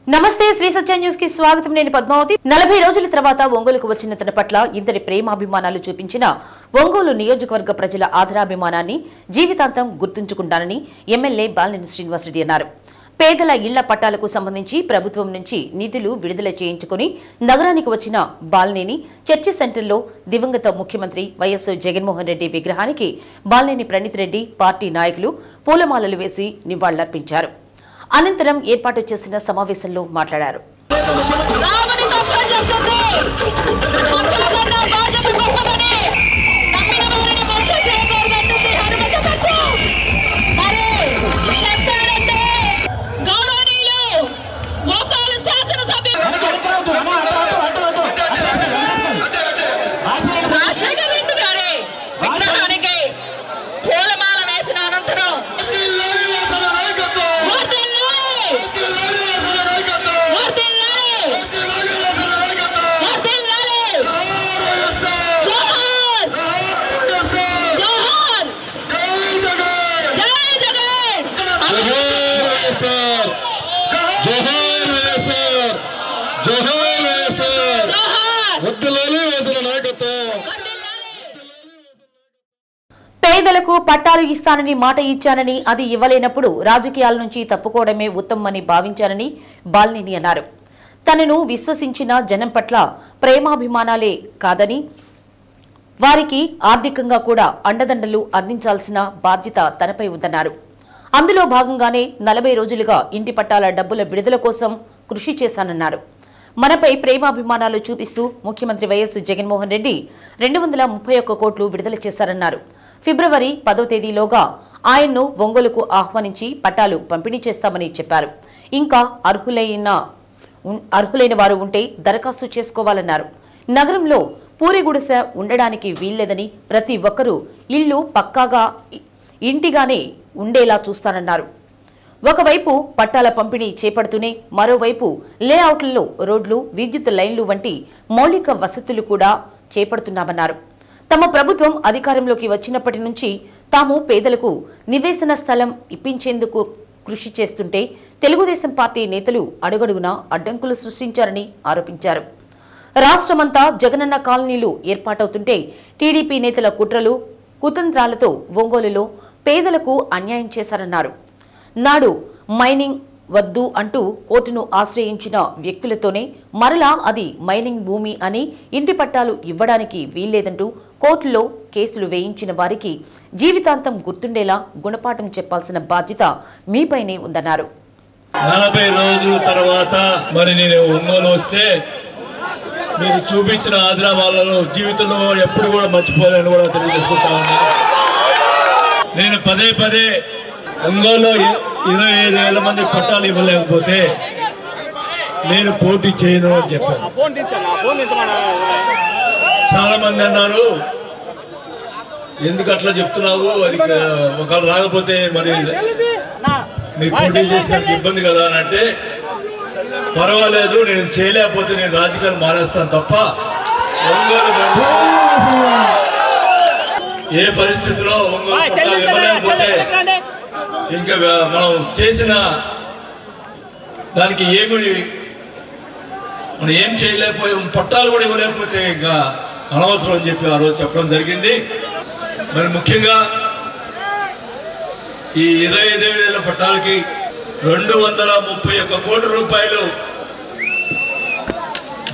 నమస్తే శ్రీ సత్య న్యూస్ కి స్వాగతం. నేను పద్మావతి. 40 రోజుల తర్వాత ఒంగోలుకు వచ్చిన తన పట్ల ఇంతటి ప్రేమాభిమానాలు చూపించిన ఒంగోలు నియోజకవర్గ ప్రజల ఆదరాభిమానాన్ని జీవితాంతం గుర్తుంచుకుంటానని ఎమ్మెల్యే బాలినేని శ్రీనివాసరెడ్డి అన్నారు. పేదల ఇళ్ల పట్టాలకు సంబంధించి ప్రభుత్వం నుంచి నిధులు విడుదల చేయించుకుని నగరానికి వచ్చిన బాలినేని చర్చి సెంటర్లో దివంగత ముఖ్యమంత్రి వైఎస్ జగన్మోహన్ రెడ్డి విగ్రహానికి బాలినేని ప్రణీత్ రెడ్డి పార్టీ నాయకులు పూలమాలలు వేసి నివాళులర్పించారు. అనంతరం ఏర్పాటు చేసిన సమావేశంలో మాట్లాడారు. పేదలకు పట్టాలు ఇస్తానని మాట ఇచ్చానని అది ఇవ్వలేనప్పుడు రాజకీయాల నుంచి తప్పుకోవడమే ఉత్తమమని భావించానని బాలినేని అన్నారు. తనను విశ్వసించిన జనం పట్ల ప్రేమాభిమానాలే కాదని వారికి ఆర్థికంగా కూడా అండదండలు అందించాల్సిన బాధ్యత తనపై ఉందన్నారు. అందులో భాగంగానే 40 రోజులుగా ఇంటి పట్టాల డబ్బుల విడుదల కోసం కృషి చేశానన్నారు. మనపై ప్రేమాభిమానాలు చూపిస్తూ ముఖ్యమంత్రి వైఎస్ జగన్మోహన్ రెడ్డి 231 కోట్లు విడుదల చేశారన్నారు. ఫిబ్రవరి 10వ తేదీలోగా ఆయన్ను ఒంగోలుకు ఆహ్వానించి పట్టాలు పంపిణీ చేస్తామని చెప్పారు. ఇంకా అర్హులైన వారు ఉంటే దరఖాస్తు చేసుకోవాలన్నారు. నగరంలో పూరిగుడిసె ఉండడానికి వీల్లేదని ప్రతి ఒక్కరూ ఇల్లు పక్కాగా ఇంటిగానే ఉండేలా చూస్తానన్నారు. ఒకవైపు పట్టాల పంపిణీ చేపడుతూనే మరోవైపు లేఅవుట్లలో రోడ్లు, విద్యుత్ లైన్లు వంటి మౌలిక వసతులు కూడా చేపడుతున్నామన్నారు. తమ ప్రభుత్వం అధికారంలోకి వచ్చినప్పటి నుంచి తాము పేదలకు నివేశన స్థలం ఇప్పించేందుకు కృషి చేస్తుంటే తెలుగుదేశం పార్టీ నేతలు అడుగడుగునా అడ్డంకులు సృష్టించారని ఆరోపించారు. రాష్ట్రమంతా జగనన్న కాలనీలు ఏర్పాటవుతుంటే టీడీపీ నేతల కుట్రలు, కుతంత్రాలతో ఒంగోలులో పేదలకు అన్యాయం చేశారన్నారు. నాడు మైనింగ్ వద్దు అంటూ కోర్టును ఆశ్రయించిన వ్యక్తులతోనే మరలా అది మైనింగ్ భూమి అని ఇంటి పట్టాలు ఇవ్వడానికి వీల్లేదంటూ కోర్టులో కేసులు వేయించిన వారికి జీవితాంతం గుర్తుండేలా గుణపాఠం చెప్పాల్సిన బాధ్యత మీపైనే ఉందన్నారు. 40 రోజుల తర్వాత మరి నేను ఒంగోలు వస్తే మీరు చూపించిన ఆదరాబాలను జీవితంలో ఎప్పుడు కూడా మర్చిపోలేని కూడా తెలియజేసుకుంటా ఉన్నా. నేను పదే ఒంగోలులో 25,000 మంది పట్టాలు ఇవ్వలేకపోతే నేను పోటీ చేయను అని చెప్పాను. చాలా మంది అన్నారు, ఎందుకు అట్లా చెప్తున్నావు, అది ఒకళ్ళు రాకపోతే మరి మీరు పోటీ చేసినందుకు ఇబ్బంది కదా అని అంటే, పర్వాలేదు నేను చేయలేకపోతే నేను రాజకీయాలు మానేస్తాను తప్ప ఒంగోలు ఏ పరిస్థితిలో ఒంగోలు పట్టాలు ఇవ్వలేకపోతే ఇంకా మనం చేసిన దానికి మనం ఏం చేయలేకపోయాం, పట్టాలు కూడా ఇవ్వలేకపోతే ఇంకా అనవసరం అని చెప్పి ఆ రోజు చెప్పడం జరిగింది. మరి ముఖ్యంగా ఈ 25,000 పట్టాలకి 231 కోట్ల రూపాయలు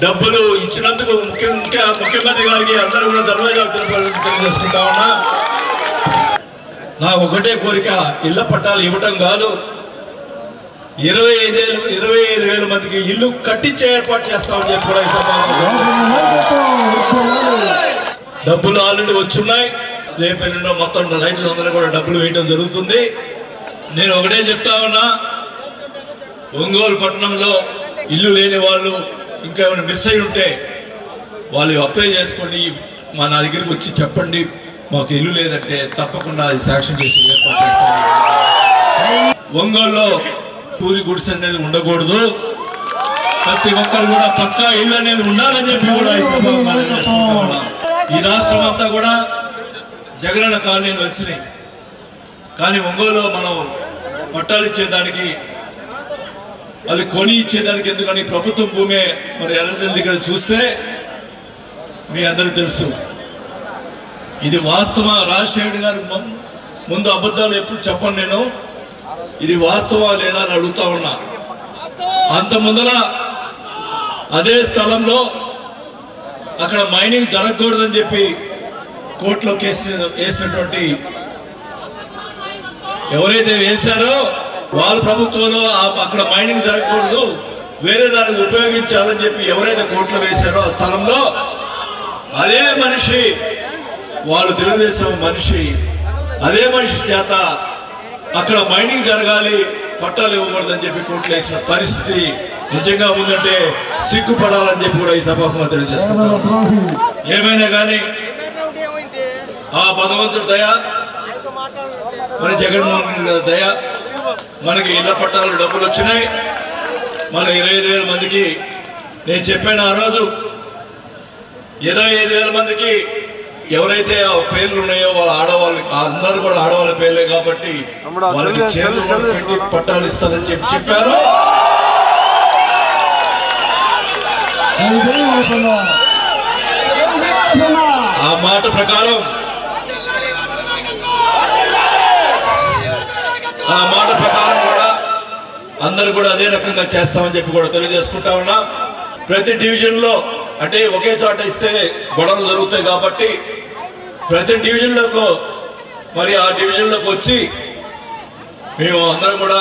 డబ్బులు ఇచ్చినందుకు ముఖ్యమంత్రి గారికి అందరూ కూడా ధన్యవాదాలు తెలియజేసుకుంటా ఉన్నా. నాకు ఒకటే కోరిక, ఇళ్ల పట్టాలు ఇవ్వటం కాదు, 25,000 మందికి ఇల్లు కట్టించే ఏర్పాటు చేస్తామని చెప్పి కూడా ఈ డబ్బులు ఆల్రెడీ వచ్చున్నాయి. రేపటి మొత్తం రైతులందరూ కూడా డబ్బులు వేయటం జరుగుతుంది. నేను ఒకటే చెప్తా ఉన్నా, ఒంగోలు పట్టణంలో ఇల్లు లేని వాళ్ళు ఇంకా ఏమైనా మిస్ అయి ఉంటే వాళ్ళు అప్లై చేసుకోండి, నా దగ్గరికి వచ్చి చెప్పండి, మాకు ఇల్లు లేదంటే తప్పకుండా అది శాంక్షన్ చేసి ఏర్పాటు చేస్తాను. ఒంగోలులో పూరి గుడిసె అనేది ఉండకూడదు, ప్రతి ఒక్కరు కూడా పక్కా ఇల్లు అనేది ఉండాలని చెప్పి కూడా ఈ ఈ రాష్ట్రం అంతా కూడా జగనన్న కాలనీలు వచ్చినాయి. కానీ ఒంగోలులో మనం పట్టాలు ఇచ్చేదానికి అది కొని ఇచ్చేదానికి ఎందుకని ప్రభుత్వం భూమే మరి ఎర్రజల్లి దగ్గర చూస్తే మీ అందరికీ తెలుసు ఇది వాస్తవ. రాజశేఖర్ గారు ముందు అబద్ధాలు ఎప్పుడు చెప్పను నేను, ఇది వాస్తవా లేదా అని అడుగుతా ఉన్నా. అంత ముందర అదే స్థలంలో అక్కడ మైనింగ్ జరగకూడదని చెప్పి కోర్టులో కేసు వేసినటువంటి ఎవరైతే వేశారో వాళ్ళ ప్రభుత్వంలో అక్కడ మైనింగ్ జరగకూడదు, వేరే దానికి ఉపయోగించాలని చెప్పి ఎవరైతే కోర్టులో వేశారో ఆ స్థలంలో అదే మనిషి, వాళ్ళు తెలుగుదేశం మనిషి, అదే మనిషి చేత అక్కడ మైనింగ్ జరగాలి, పట్టాలు ఇవ్వకూడదని చెప్పి కోర్టులో వేసిన పరిస్థితి నిజంగా ఉందంటే సిగ్గుపడాలని చెప్పి కూడా ఈ సభకు తెలియజేసుకుంటాం. ఏమైనా కానీ ఆ భగవంతుడి దయ, మన జగన్మోహన్ రెడ్డి దయ, మనకి ఇళ్ల పట్టాలు డబ్బులు వచ్చినాయి. మన 25,000 మందికి నేను చెప్పాను ఆ రోజు, 25,000 మందికి ఎవరైతే ఆ పేర్లు ఉన్నాయో వాళ్ళ ఆడవాళ్ళు అందరూ కూడా ఆడవాళ్ళ పేర్లే కాబట్టి వాళ్ళకి చేతులు పెట్టి పట్టాలు ఇస్తానని చెప్పారు. ఆ మాట ప్రకారం కూడా అందరూ కూడా అదే రకంగా చేస్తామని చెప్పి కూడా తెలియజేసుకుంటా ఉన్నా. ప్రతి డివిజన్లో అంటే ఒకే చోట ఇస్తే గొడవలు జరుగుతాయి కాబట్టి ప్రతి డివిజన్లకు మరి ఆ డివిజన్లోకి వచ్చి మేము అందరం కూడా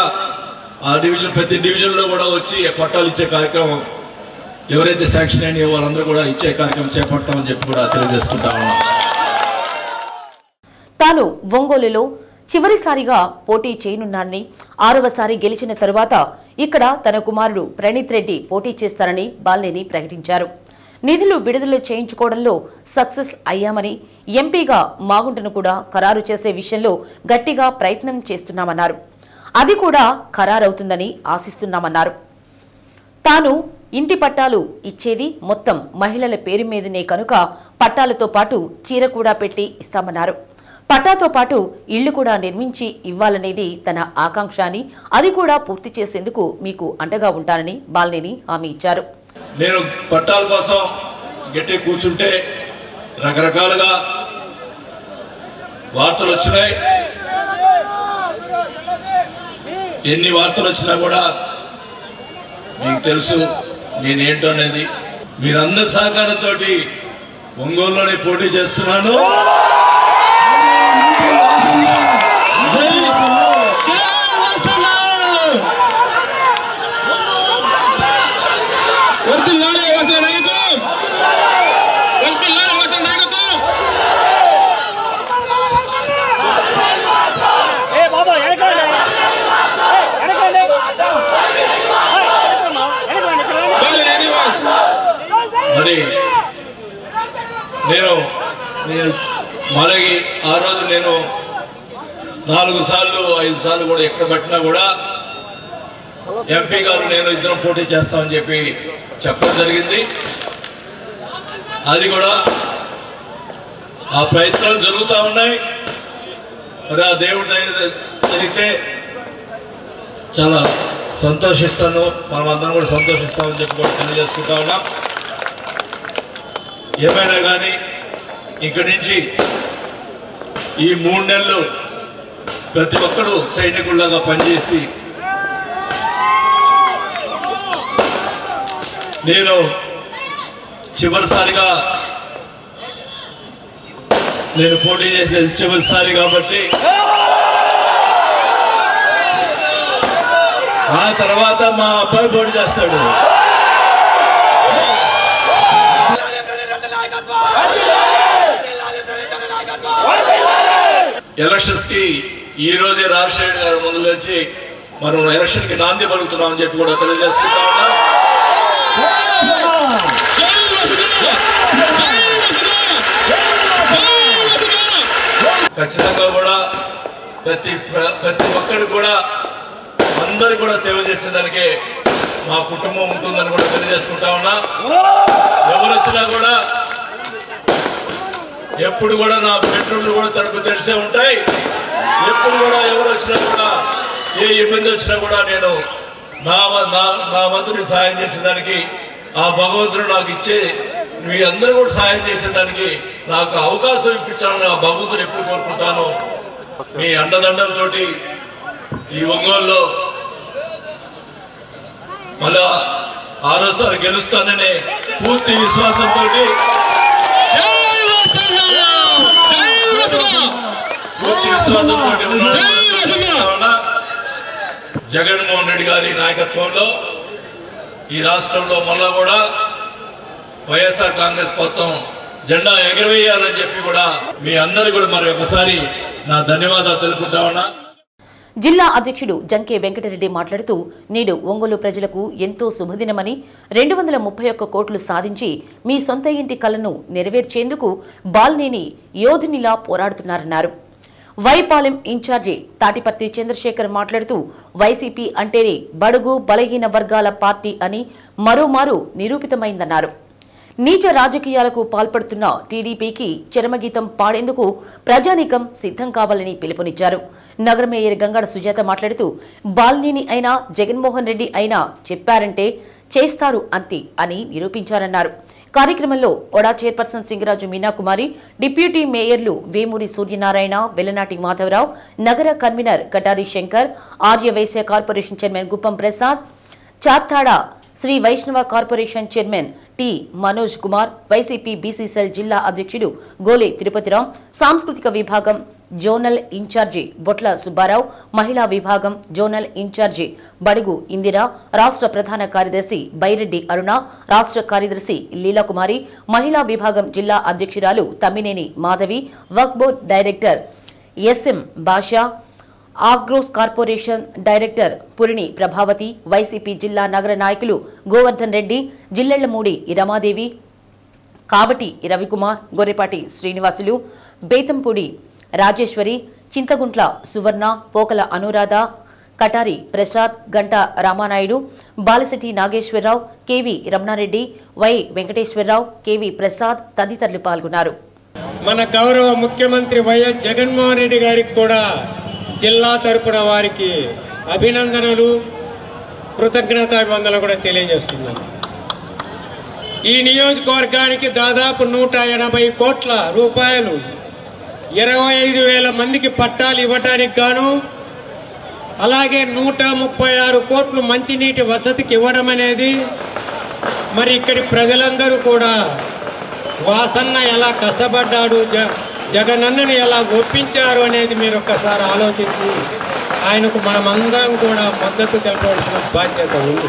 ఆ డివిజన్ ప్రతి డివిజన్లో కూడా వచ్చి పట్టాలు ఇచ్చే కార్యక్రమం ఎవరైతే శాంక్షన్ అయినాయో వాళ్ళందరూ కూడా ఇచ్చే కార్యక్రమం చేపడతామని చెప్పి కూడా తెలియజేసుకుంటా ఉన్నాం. తాను ఒంగోలులో చివరిసారిగా పోటీ చేయనున్నానని, 6వసారి గెలిచిన తరువాత ఇక్కడ తన కుమారుడు ప్రణీత్ రెడ్డి పోటీ చేస్తారని బాలినేని ప్రకటించారు. నిధులు విడుదల చేయించుకోవడంలో సక్సెస్ అయ్యామని, ఎంపీగా మాగుంటను కూడా ఖరారు చేసే విషయంలో గట్టిగా ప్రయత్నం చేస్తున్నామన్నారు. అది కూడా ఖరారవుతుందని ఆశిస్తున్నామన్నారు. తాను ఇంటి పట్టాలు ఇచ్చేది మొత్తం మహిళల పేరు మీదనే కనుక పట్టాలతో పాటు చీర కూడా పెట్టి ఇస్తామన్నారు. పట్టాతో పాటు ఇళ్లు కూడా నిర్మించి ఇవ్వాలనేది తన ఆకాంక్ష అని, అది కూడా పూర్తి చేసేందుకు మీకు అండగా ఉంటానని బాలినేని హామీ ఇచ్చారు. నేను పట్టాల కోసం గట్టి కూర్చుంటే రకరకాలుగా వార్తలు వచ్చినాయి. ఎన్ని వార్తలు వచ్చినా కూడా మీకు తెలుసు నేనేంటో అనేది. మీరందరి సహకారంతో ఒంగోలులోనే పోటీ చేస్తున్నాను. మరి నేను మనకి ఆ రోజు నేను 4 సార్లు 5 సార్లు కూడా ఎక్కడ పట్టినా కూడా ఎంపీ గారు నేను ఇద్దరం పోటీ చేస్తామని చెప్పి చెప్పడం జరిగింది. అది కూడా ఆ ప్రయత్నాలు జరుగుతూ ఉన్నాయి. మరి ఆ దేవుడి జరిగితే చాలా సంతోషిస్తాను, మనం అందరం కూడా సంతోషిస్తామని చెప్పి కూడా తెలియజేసుకుంటా ఉన్నాం. ఏమైనా కానీ ఇక్కడి నుంచి ఈ 3 నెలలు ప్రతి ఒక్కరూ సైనికుల్లాగా పనిచేసి నేను చివరిసారిగా నేను పోటీ చేసేది చివరిసారి కాబట్టి ఆ తర్వాత మా అబ్బాయి పోటీ చేస్తాడు. ఎలక్షన్స్ కి ఈ రోజే రాజశేఖర్ గారు ముందు నుంచి మనం ఎలక్షన్ కి నాంది పలుకుతున్నామని చెప్పి కూడా తెలియజేసుకుంటా ఉన్నాం. ఖచ్చితంగా కూడా ప్రతి ఒక్కరికి కూడా అందరు కూడా సేవ చేసేదానికి మా కుటుంబం ఉంటుందని కూడా తెలియజేసుకుంటా ఉన్నా. ఎవరు వచ్చినా కూడా ఎప్పుడు కూడా నా బెడ్రూమ్లు కూడా తలుపు తెరిసే ఉంటాయి. ఎప్పుడు కూడా ఎవరు వచ్చినా కూడా ఏ ఇబ్బంది వచ్చినా కూడా నేను నా వంతుని సహాయం చేసేదానికి ఆ భగవంతుడు నాకు ఇచ్చే మీ అందరూ కూడా సహాయం చేసేదానికి నాకు అవకాశం ఇప్పించాలని ఆ భగవంతుడు ఎప్పుడు కోరుకుంటాను. మీ అండదండలతోటి ఈ ఒంగోలులో మళ్ళా ఆరోసారి గెలుస్తాననే పూర్తి విశ్వాసంతో జగన్మోహన్ రెడ్డి గారి నాయకత్వంలో ఈ రాష్ట్రంలో మళ్ళా కూడా వైఎస్ఆర్ కాంగ్రెస్ మొత్తం జెండా ఎగరవేయాలని చెప్పి కూడా మీ అందరూ కూడా మరి ఒకసారి నా ధన్యవాదాలు తెలుపుకుంటా ఉన్నా. జిల్లా అధ్యక్షుడు జంకే వెంకటరెడ్డి మాట్లాడుతూ నేడు ఒంగోలు ప్రజలకు ఎంతో శుభదినమని 231 కోట్లు సాధించి మీ సొంత ఇంటి కలను నెరవేర్చేందుకు బాల్నేని యోధునిలా పోరాడుతున్నారన్నారు. వైపాలెం ఇన్ఛార్జి తాటిపర్తి చంద్రశేఖర్ మాట్లాడుతూ వైసీపీ అంటేనే బడుగు బలహీన వర్గాల పార్టీ అని మరోమారు నిరూపితమైందన్నారు. నీచ రాజకీయాలకు పాల్పడుతున్న టీడీపీకి చరమగీతం పాడేందుకు ప్రజానీకం సిద్ధం కావాలని పిలుపునిచ్చారు. నగర మేయర్ గంగాడ సుజాత మాట్లాడుతూ బాల్నేని అయినా జగన్మోహన్ రెడ్డి అయినా చెప్పారంటే చేస్తారు అంతే అని నిరూపించారన్నారు. కార్యక్రమంలో ఒడా చైర్పర్సన్ సింగరాజు మీనాకుమారి, డిప్యూటీ మేయర్లు వేమూరి సూర్యనారాయణ, వెల్లనాటి మాధవరావు, నగర convener Katari Shankar, Aryavaishya corporation chairman Guppam Prasad, Chattada Sri Vaishnava corporation chairman T Manoj Kumar, YCP BC cell జిల్లా అధ్యక్షుడు గోలే తిరుపతిరావు, సాంస్కృతిక విభాగం జోనల్ ఇన్ఛార్జి బొట్ల సుబ్బారావు, మహిళా విభాగం జోనల్ ఇన్ఛార్జి బడుగు ఇందిరా, రాష్ట్ర ప్రధాన కార్యదర్శి బైరెడ్డి అరుణ, రాష్ట్ర కార్యదర్శి లీలాకుమారి, మహిళా విభాగం జిల్లా అధ్యక్షురాలు తమ్మినేని మాధవి, వక్ఫ్ board director SM Basha, agros corporation director Purini Prabhavathi, YCP జిల్లా నగర నాయకులు గోవర్ధన్ రెడ్డి, జిల్లెళ్లమూడి రమాదేవి, కాబటి రవికుమార్, గొర్రెపాటి శ్రీనివాసులు, బేతంపూడి రాజేశ్వరి, చింతగుంట్ల సువర్ణ, Pokala Anuradha, Katari Prasad, Ganta Ramanaidu, Balasetti Nageswararao, KV Ramanareddy, Y Venkateswararao, KV Prasad తదితరులు పాల్గొన్నారు. మన గౌరవ ముఖ్యమంత్రి వైఎస్ జగన్మోహన్ రెడ్డి గారికి కూడా జిల్లా తరపున వారికి అభినందనలు, కృతజ్ఞతాభివందనలు కూడా తెలియజేస్తున్నాను. ఈ నియోజకవర్గానికి దాదాపు 180 కోట్ల రూపాయలు 25,000 మందికి పట్టాలు ఇవ్వటానికి గాను, అలాగే 136 కోట్లు మంచినీటి వసతికి ఇవ్వడం అనేది, మరి ఇక్కడి ప్రజలందరూ కూడా వాసన్న ఎలా కష్టపడ్డాడు, జగనన్నని ఎలా ఒప్పించారు అనేది మీరు ఒక్కసారి ఆలోచించి ఆయనకు మనమందరం కూడా మద్దతు తెలపవలసిన బాధ్యత ఉంది.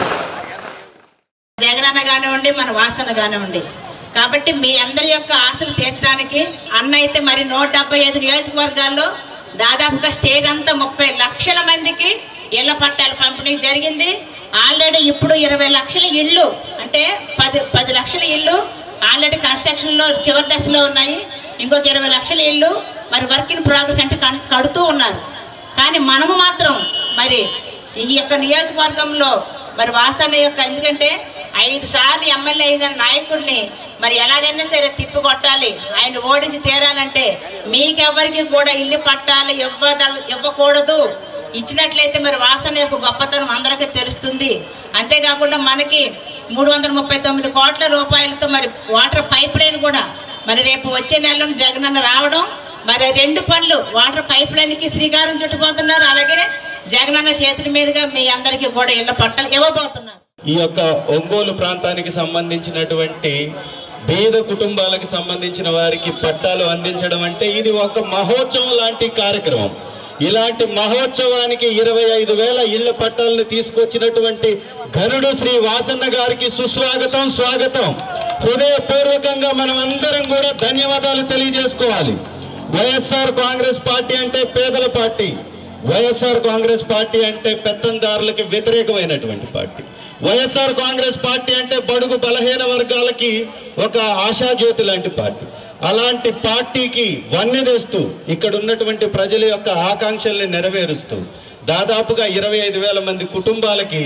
జగనన్న కానివ్వండి, మన వాసన కానివ్వండి. కాబట్టి మీ అందరి యొక్క ఆశలు తీర్చడానికి అన్న అయితే మరి 175 నియోజకవర్గాల్లో దాదాపుగా స్టేట్ అంతా 30 లక్షల మందికి ఇళ్ల పట్టాలు పంపిణీ జరిగింది. ఆల్రెడీ ఇప్పుడు 20 లక్షల ఇళ్ళు, అంటే 10 లక్షల ఇళ్ళు ఆల్రెడీ కన్స్ట్రక్షన్లో చివరి దశలో ఉన్నాయి. ఇంకొక 20 లక్షల ఇళ్ళు మరి వర్క్ ఇన్ ప్రోగ్రెస్ అంటే కడుతూ ఉన్నారు. కానీ మనము మాత్రం మరి ఈ యొక్క నియోజకవర్గంలో మరి వాసన యొక్క, ఎందుకంటే 5 సార్లు ఎమ్మెల్యే అయిన నాయకుడిని మరి ఎలాగైనా సరే తిప్పి కొట్టాలి, ఆయన ఓడించి తీరాలంటే మీకెవరికి కూడా ఇల్లు పట్టాలి ఇవ్వకూడదు. ఇచ్చినట్లయితే మరి వాసన యొక్క గొప్పతనం అందరికీ తెలుస్తుంది. అంతేకాకుండా మనకి 339 కోట్ల రూపాయలతో మరి వాటర్ పైప్ లైన్ కూడా మరి రేపు వచ్చే నెలలో జగనన్న రావడం, మరి 2 పనులు వాటర్ పైప్ లైన్కి శ్రీకారం చుట్టుపోతున్నారు. అలాగే జగనన్న చేతుల మీదుగా మీ అందరికీ కూడా ఇళ్ల పట్టాలు ఇవ్వబోతున్నారు. ఈ యొక్క ఒంగోలు ప్రాంతానికి సంబంధించినటువంటి పేద కుటుంబాలకు సంబంధించిన వారికి పట్టాలు అందించడం అంటే ఇది ఒక మహోత్సవం లాంటి కార్యక్రమం. ఇలాంటి మహోత్సవానికి 25,000 ఇళ్ల పట్టాలను తీసుకొచ్చినటువంటి ఘనుడు శ్రీ వాసన్న గారికి సుస్వాగతం, స్వాగతం. హృదయపూర్వకంగా మనం అందరం కూడా ధన్యవాదాలు తెలియజేసుకోవాలి. వైఎస్ఆర్ కాంగ్రెస్ పార్టీ అంటే పేదల పార్టీ, వైఎస్ఆర్ కాంగ్రెస్ పార్టీ అంటే పెత్తందారులకి వ్యతిరేకమైనటువంటి పార్టీ, వైఎస్ఆర్ కాంగ్రెస్ పార్టీ అంటే బడుగు బలహీన వర్గాలకి ఒక ఆశాజ్యోతి లాంటి పార్టీ. అలాంటి పార్టీకి వన్నెదేస్తూ ఇక్కడ ఉన్నటువంటి ప్రజల యొక్క ఆకాంక్షల్ని నెరవేరుస్తూ దాదాపుగా 25,000 మంది కుటుంబాలకి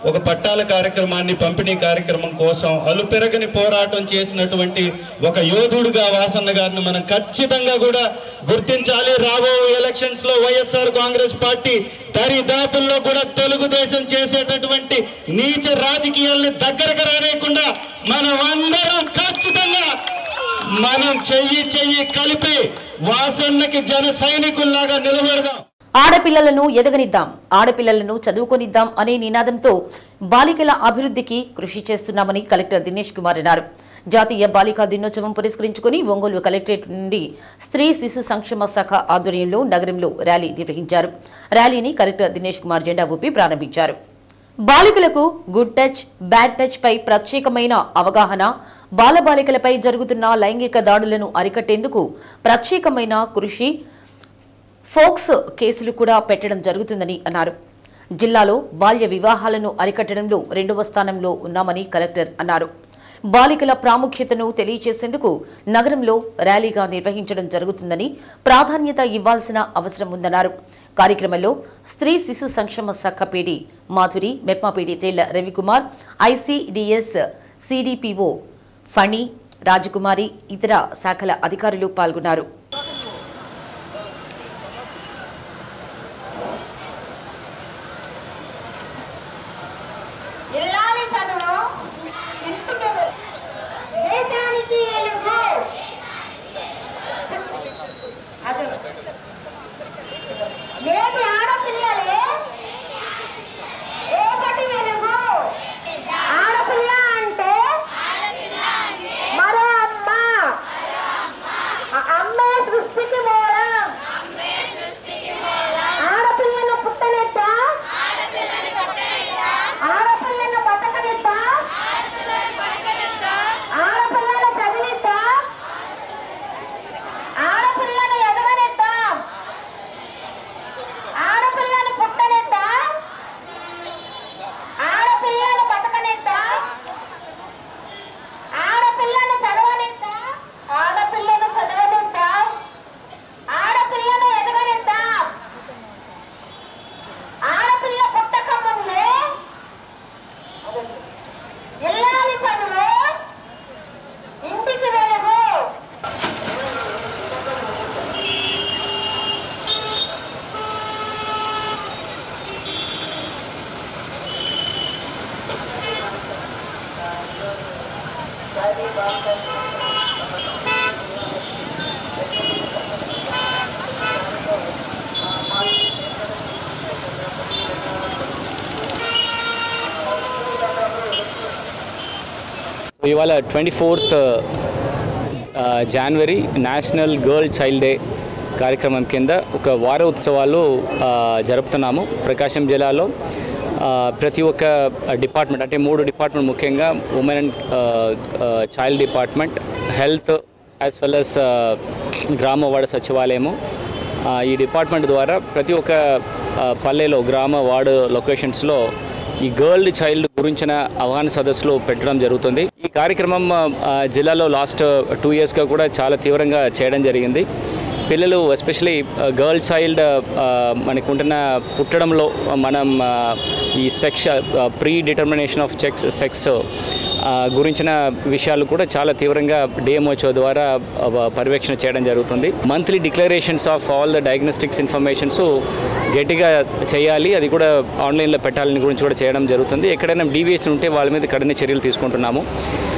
ఒక పట్టాల కార్యక్రమాన్ని పంపిణీ కార్యక్రమం కోసం అలుపెరగని పోరాటం చేసినటువంటి ఒక యోధుడుగా వాసన్న గారిని మనం ఖచ్చితంగా కూడా గుర్తించాలి. రాబోయే ఎలక్షన్స్ లో వైఎస్ఆర్ కాంగ్రెస్ పార్టీ దరిదాపుల్లో కూడా తెలుగుదేశం చేసేటటువంటి నీచ రాజకీయాల్ని దగ్గరకు రానేయకుండా మనం అందరం ఖచ్చితంగా మనం చెయ్యి కలిపి వాసన్నకి జన సైనికుల్లాగా నిలబడదాం. ఆడపిల్లలను ఎదగనిద్దాం, ఆడపిల్లలను చదువుకొనిద్దాం అనే నినాదంతో బాలికల అభివృద్ధికి కృషి చేస్తున్నామని కలెక్టర్ దినేష్ కుమార్ అన్నారు. జాతీయ బాలికా దినోత్సవం పురస్కరించుకుని ఒంగోలు కలెక్టరేట్ నుండి స్త్రీ శిశు సంక్షేమ శాఖ ఆధ్వర్యంలో నగరంలో ర్యాలీ నిర్వహించారు. ర్యాలీని కలెక్టర్ దినేష్ కుమార్ జెండా ఊపి ప్రారంభించారు. బాలికలకు గుడ్ టచ్, బ్యాడ్ టచ్ పై ప్రత్యేకమైన అవగాహన, బాలబాలికలపై జరుగుతున్న లైంగిక దాడులను అరికట్టేందుకు ప్రత్యేకమైన కృషి, ఫోక్స్ కేసులు కూడా పెట్టడం జరుగుతుందని అన్నారు. జిల్లాలో బాల్య వివాహాలను అరికట్టడంలో 2వ స్థానంలో ఉన్నామని కలెక్టర్ అన్నారు. బాలికల ప్రాముఖ్యతను తెలియజేసేందుకు నగరంలో ర్యాలీగా నిర్వహించడం జరుగుతుందని, ప్రాధాన్యత ఇవ్వాల్సిన అవసరం ఉందన్నారు. కార్యక్రమంలో స్త్రీ శిశు సంక్షేమ శాఖ PD Madhuri, MEPMA PD Tella Ravikumar, ICDS CDPO Phani, Rajakumari, ఇతర శాఖల అధికారులు పాల్గొన్నారు. ఇవాళ 24th జనవరి నేషనల్ గర్ల్ చైల్డ్ డే కార్యక్రమం కింద ఒక వార ఉత్సవాలు జరుపుతున్నాము. ప్రకాశం జిల్లాలో ప్రతి ఒక్క డిపార్ట్మెంట్, అంటే 3 డిపార్ట్మెంట్ ముఖ్యంగా women and child department, health as well as గ్రామ వార్డు సచివాలయము, ఈ డిపార్ట్మెంట్ ద్వారా ప్రతి ఒక్క పల్లెలో, గ్రామ వార్డు లొకేషన్స్లో ఈ గర్ల్ చైల్డ్ గురించిన అవగాహన సదస్సులు పెట్టడం జరుగుతుంది. ఈ కార్యక్రమం జిల్లాలో లాస్ట్ 2 yearsగా కూడా చాలా తీవ్రంగా చేయడం జరిగింది. పిల్లలు ఎస్పెషలీ గర్ల్ చైల్డ్ మనకుంటున్న పుట్టడంలో మనం ఈ ప్రీ డిటర్మినేషన్ ఆఫ్ సెక్స్ గురించిన విషయాలు కూడా చాలా తీవ్రంగా డిఎంహెచ్ఓ ద్వారా పర్యవేక్షణ చేయడం జరుగుతుంది. Monthly declarations of all the diagnostics informations గట్టిగా చేయాలి, అది కూడా ఆన్లైన్లో పెట్టాలని గురించి కూడా చేయడం జరుగుతుంది. ఎక్కడైనా డీవియేషన్ ఉంటే వాళ్ళ మీద కఠిన చర్యలు తీసుకుంటున్నాము.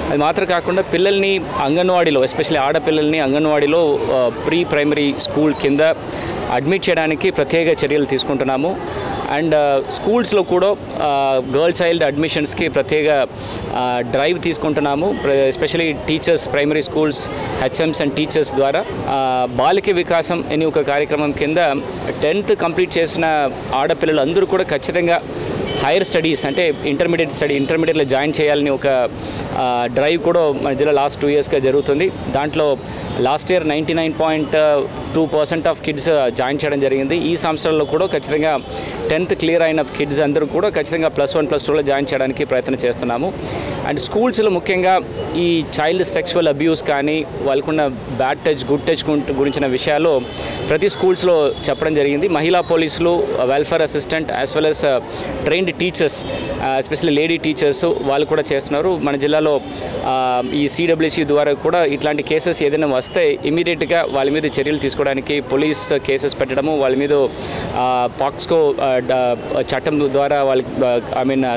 అది మాత్రం కాకుండా పిల్లల్ని అంగన్వాడీలో, ఎస్పెషల్లీ ఆడపిల్లల్ని అంగన్వాడీలో ప్రీ ప్రైమరీ స్కూల్ కింద అడ్మిట్ చేయడానికి ప్రత్యేక చర్యలు తీసుకుంటున్నాము. అండ్ స్కూల్స్లో కూడా గర్ల్ చైల్డ్ అడ్మిషన్స్కి ప్రత్యేక డ్రైవ్ తీసుకుంటున్నాము. Especially teachers, primary schools, HMs and teachers ద్వారా బాలిక వికాసం అనే ఒక కార్యక్రమం కింద 10th కంప్లీట్ చేసిన ఆడపిల్లలు అందరూ కూడా ఖచ్చితంగా హైయర్ స్టడీస్ అంటే ఇంటర్మీడియట్లో జాయిన్ చేయాలని ఒక డ్రైవ్ కూడా మన జిల్లా లాస్ట్ 2 yearsగా జరుగుతుంది. దాంట్లో last year 99.2% of kids join చేయడం జరిగింది. ఈ సంవత్సరంలో కూడా ఖచ్చితంగా 10th క్లియర్ అయిన కిడ్స్ అందరూ కూడా ఖచ్చితంగా +1 +2లో జాయిన్ చేయడానికి ప్రయత్నం చేస్తున్నాము. అండ్ స్కూల్స్లో ముఖ్యంగా ఈ చైల్డ్ సెక్సువల్ అబ్యూస్ కానీ వాళ్ళకున్న బ్యాడ్ టచ్ గుడ్ టచ్ గురించిన విషయాలు ప్రతి స్కూల్స్లో చెప్పడం జరిగింది. మహిళా పోలీసులు, welfare assistant as well as trained teachers, especially lady teachers వాళ్ళు కూడా చేస్తున్నారు. మన జిల్లాలో ఈ CWC ద్వారా కూడా ఇట్లాంటి కేసెస్ ఏదైనా వస్తే ఇమీడియట్గా వాళ్ళ మీద చర్యలు తీసుకోవడానికి పోలీస్ కేసెస్ పెట్టడము, వాళ్ళ మీద పాక్స్కో చట్టం ద్వారా వాళ్ళకి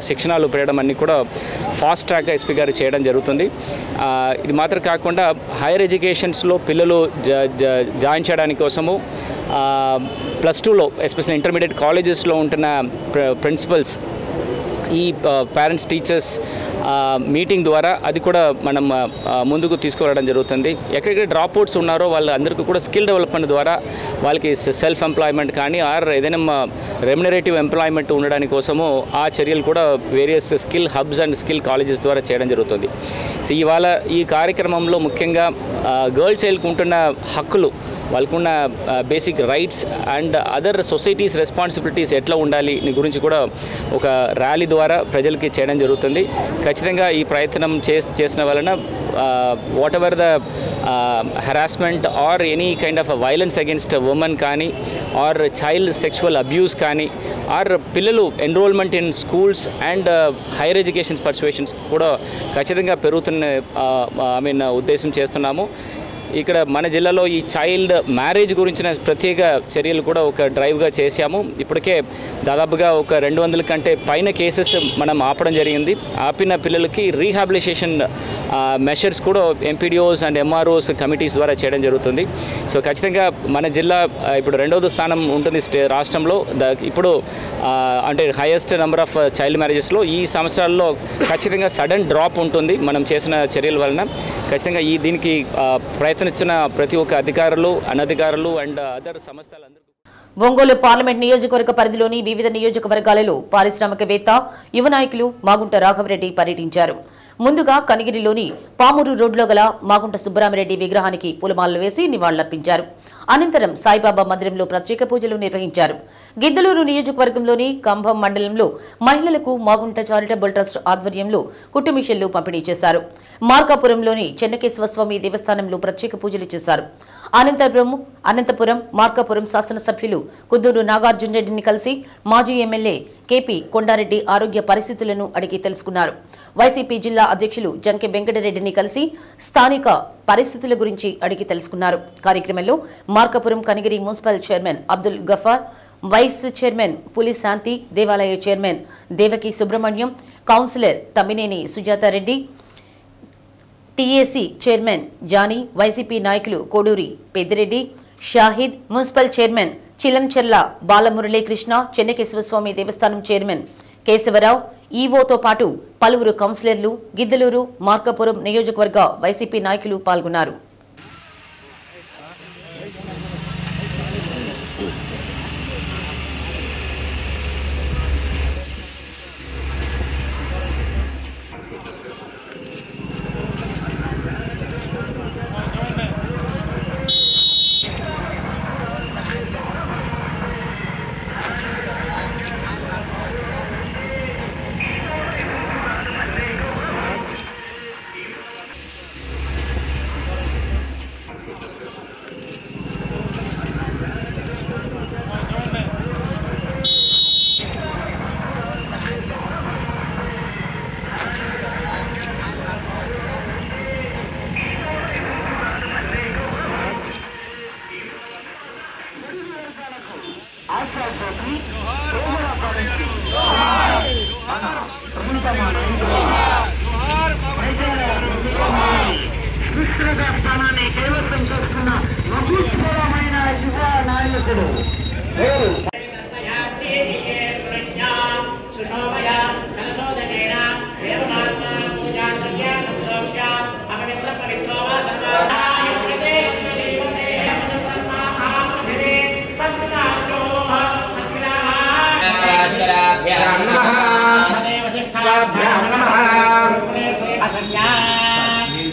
శిక్షణలు పెట్టడం అన్నీ కూడా ఫాస్ట్ ట్రాక్గా ఎస్పీ గారు చేయడం జరుగుతుంది. ఇది మాత్రం కాకుండా హైయర్ ఎడ్యుకేషన్స్లో పిల్లలు జాయిన్ చేయడానికి కోసము +2లో ఎస్పెషల్లీ ఇంటర్మీడియట్ కాలేజెస్లో ఉంటున్న ప్రిన్సిపల్స్ ఈ పేరెంట్స్ టీచర్స్ మీటింగ్ ద్వారా అది కూడా మనం ముందుకు తీసుకురావడం జరుగుతుంది. ఎక్కడెక్కడ డ్రాప్ అవుట్స్ ఉన్నారో వాళ్ళందరికీ కూడా స్కిల్ డెవలప్మెంట్ ద్వారా వాళ్ళకి సెల్ఫ్ ఎంప్లాయ్మెంట్ కానీ ఆర్ ఏదైనా రెమ్యునరేటివ్ ఎంప్లాయ్మెంట్ ఉండడానికి కోసము ఆ చర్యలు కూడా various skill hubs and skill colleges ద్వారా చేయడం జరుగుతుంది. సో ఇవాళ ఈ కార్యక్రమంలో ముఖ్యంగా గర్ల్ చైల్డ్కి ఉంటున్న హక్కులు, వాళ్ళకున్న basic rights and other societies responsibilities ఎట్లా ఉండాలి నీ గురించి కూడా ఒక ర్యాలీ ద్వారా ప్రజలకి చేయడం జరుగుతుంది. ఖచ్చితంగా ఈ ప్రయత్నం చేసిన వలన whatever the harassment or any kind of violence against women కానీ ఆర్ చైల్డ్ సెక్సువల్ అబ్యూస్ కానీ ఆర్ పిల్లలు enrolment in schools and higher education persuasions కూడా ఖచ్చితంగా పెరుగుతున్న ఉద్దేశం చేస్తున్నాము. ఇక్కడ మన జిల్లాలో ఈ చైల్డ్ మ్యారేజ్ గురించిన ప్రత్యేక చర్యలు కూడా ఒక డ్రైవ్గా చేశాము. ఇప్పటికే దాదాపుగా ఒక 200 కంటే పైన కేసెస్ మనం ఆపడం జరిగింది. ఆపిన పిల్లలకి రీహాబిలిటేషన్ మెషర్స్ కూడా ఎంపీడీఓస్ అండ్ ఎంఆర్ఓస్ కమిటీస్ ద్వారా చేయడం జరుగుతుంది. సో ఖచ్చితంగా మన జిల్లా ఇప్పుడు 2వ స్థానం ఉంటుంది రాష్ట్రంలో. ఇప్పుడు అంటే హైయెస్ట్ నెంబర్ ఆఫ్ చైల్డ్ మ్యారేజెస్లో ఈ సంవత్సరాల్లో ఖచ్చితంగా సడన్ డ్రాప్ ఉంటుంది మనం చేసిన చర్యల వలన. ఖచ్చితంగా దీనికి ప్రయత్నించిన ప్రతి ఒక్క అధికారులు, అనధికారులు అండ్ అదర్ సంస్థలందరూ. ఒంగోలు పార్లమెంట్ నియోజకవర్గ పరిధిలోని వివిధ నియోజకవర్గాలలో పారిశ్రామికవేత్త, యువ నాయకులు మాగుంట రాఘవరెడ్డి పర్యటించారు. ముందుగా కనిగిరిలోని పామూరు రోడ్లో గల మాగుంట సుబ్బరామిరెడ్డి విగ్రహానికి పూలమాలలు వేసి నివాళులర్పించారు. అనంతరం సాయిబాబా మందిరంలో ప్రత్యేక పూజలు నిర్వహించారు. గిద్దలూరు నియోజకవర్గంలోని కంభం మండలంలో మహిళలకు మాగుంట చారిటబుల్ ట్రస్ట్ ఆధ్వర్యంలో కుట్టుమిషన్లు పంపిణీ చేశారు. మార్కాపురంలోని చెన్నకేశ్వర స్వామి దేవస్థానంలో ప్రత్యేక పూజలు చేశారు. అనంతపురం మార్కాపురం శాసనసభ్యులు కుద్దూరు నాగార్జున రెడ్డిని కలిసి మాజీ ఎమ్మెల్యే కేపీ కొండారెడ్డి ఆరోగ్య పరిస్థితులను అడిగి తెలుసుకున్నారు. వైసీపీ జిల్లా అధ్యక్షులు జంకె వెంకటరెడ్డిని కలిసి స్థానిక పరిస్థితుల గురించి అడిగి తెలుసుకున్నారు. కార్యక్రమంలో Markapuram Kanigiri municipal chairman Abdul Gaffar, vice chairman Puli Shanti, దేవాలయ chairman Devaki Subrahmanyam, councillor Tammineni Sujatha Reddy, TAC chairman Jani, YCP నాయకులు కోడూరి పెద్దిరెడ్డి, షాహిద్, మున్సిపల్ చైర్మన్ చిలంచెర్ల బాలమురళీకృష్ణ, చెన్నకేశ్వరస్వామి దేవస్థానం చైర్మన్ కేశవరావు, ఈవోతో పాటు పలువురు కౌన్సిలర్లు, గిద్దలూరు, మార్కాపురం నియోజకవర్గ వైసీపీ నాయకులు పాల్గొన్నారు.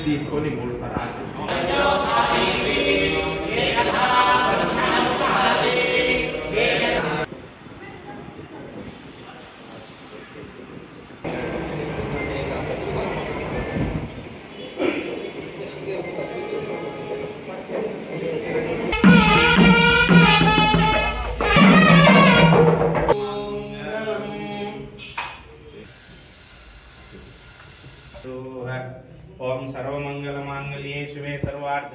తీసుకొని 3 సార్లు ओम सर्वमंगल मांगल्ये शिवे सर्वार्थ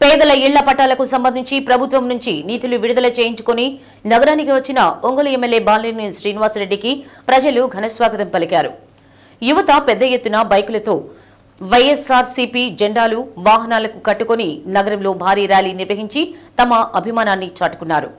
పేదల ఇళ్ల పట్టాలకు సంబంధించి ప్రభుత్వం నుంచి నిధులు విడుదల చేయించుకుని నగరానికి వచ్చిన ఒంగోలు ఎమ్మెల్యే బాలినేని శ్రీనివాసరెడ్డికి ప్రజలు ఘనస్వాగతం పలికారు. యువత పెద్ద ఎత్తున బైకులతో వైఎస్ఆర్సీపీ జెండాలు వాహనాలకు కట్టుకుని నగరంలో భారీ ర్యాలీ నిర్వహించి తమ అభిమానాన్ని చాటుకున్నారు.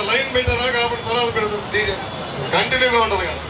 లైన్ పెట్టరా కాబట్టి తర్వాత పెడుతుంది కంటిన్యూగా ఉండదు కదా.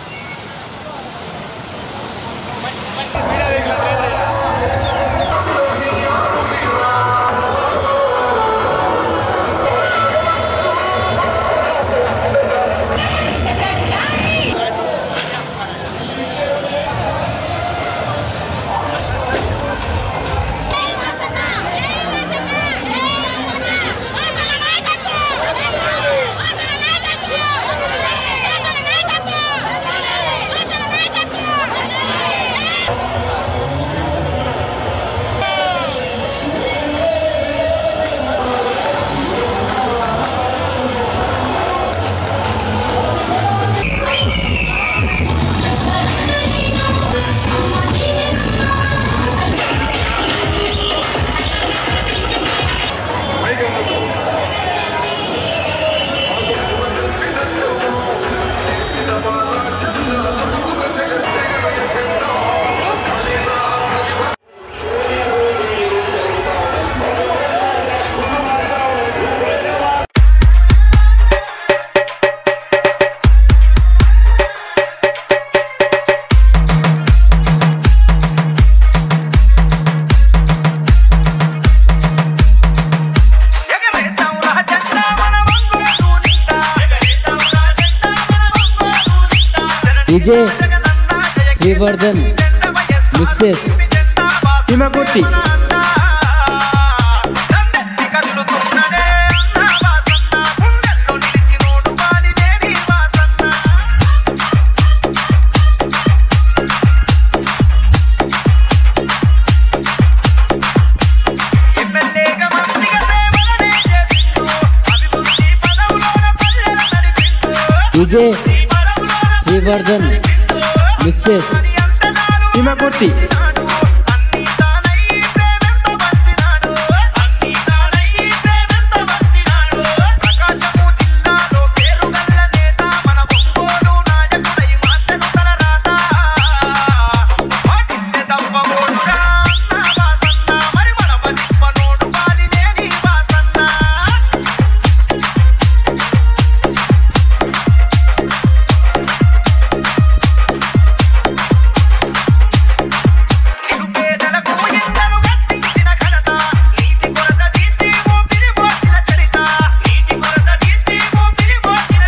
डीजे श्रीवर्धन मिक्सेस हिमकुर्ती डीजे श्रीवर्धन मिक्सेस हिमकुर्ती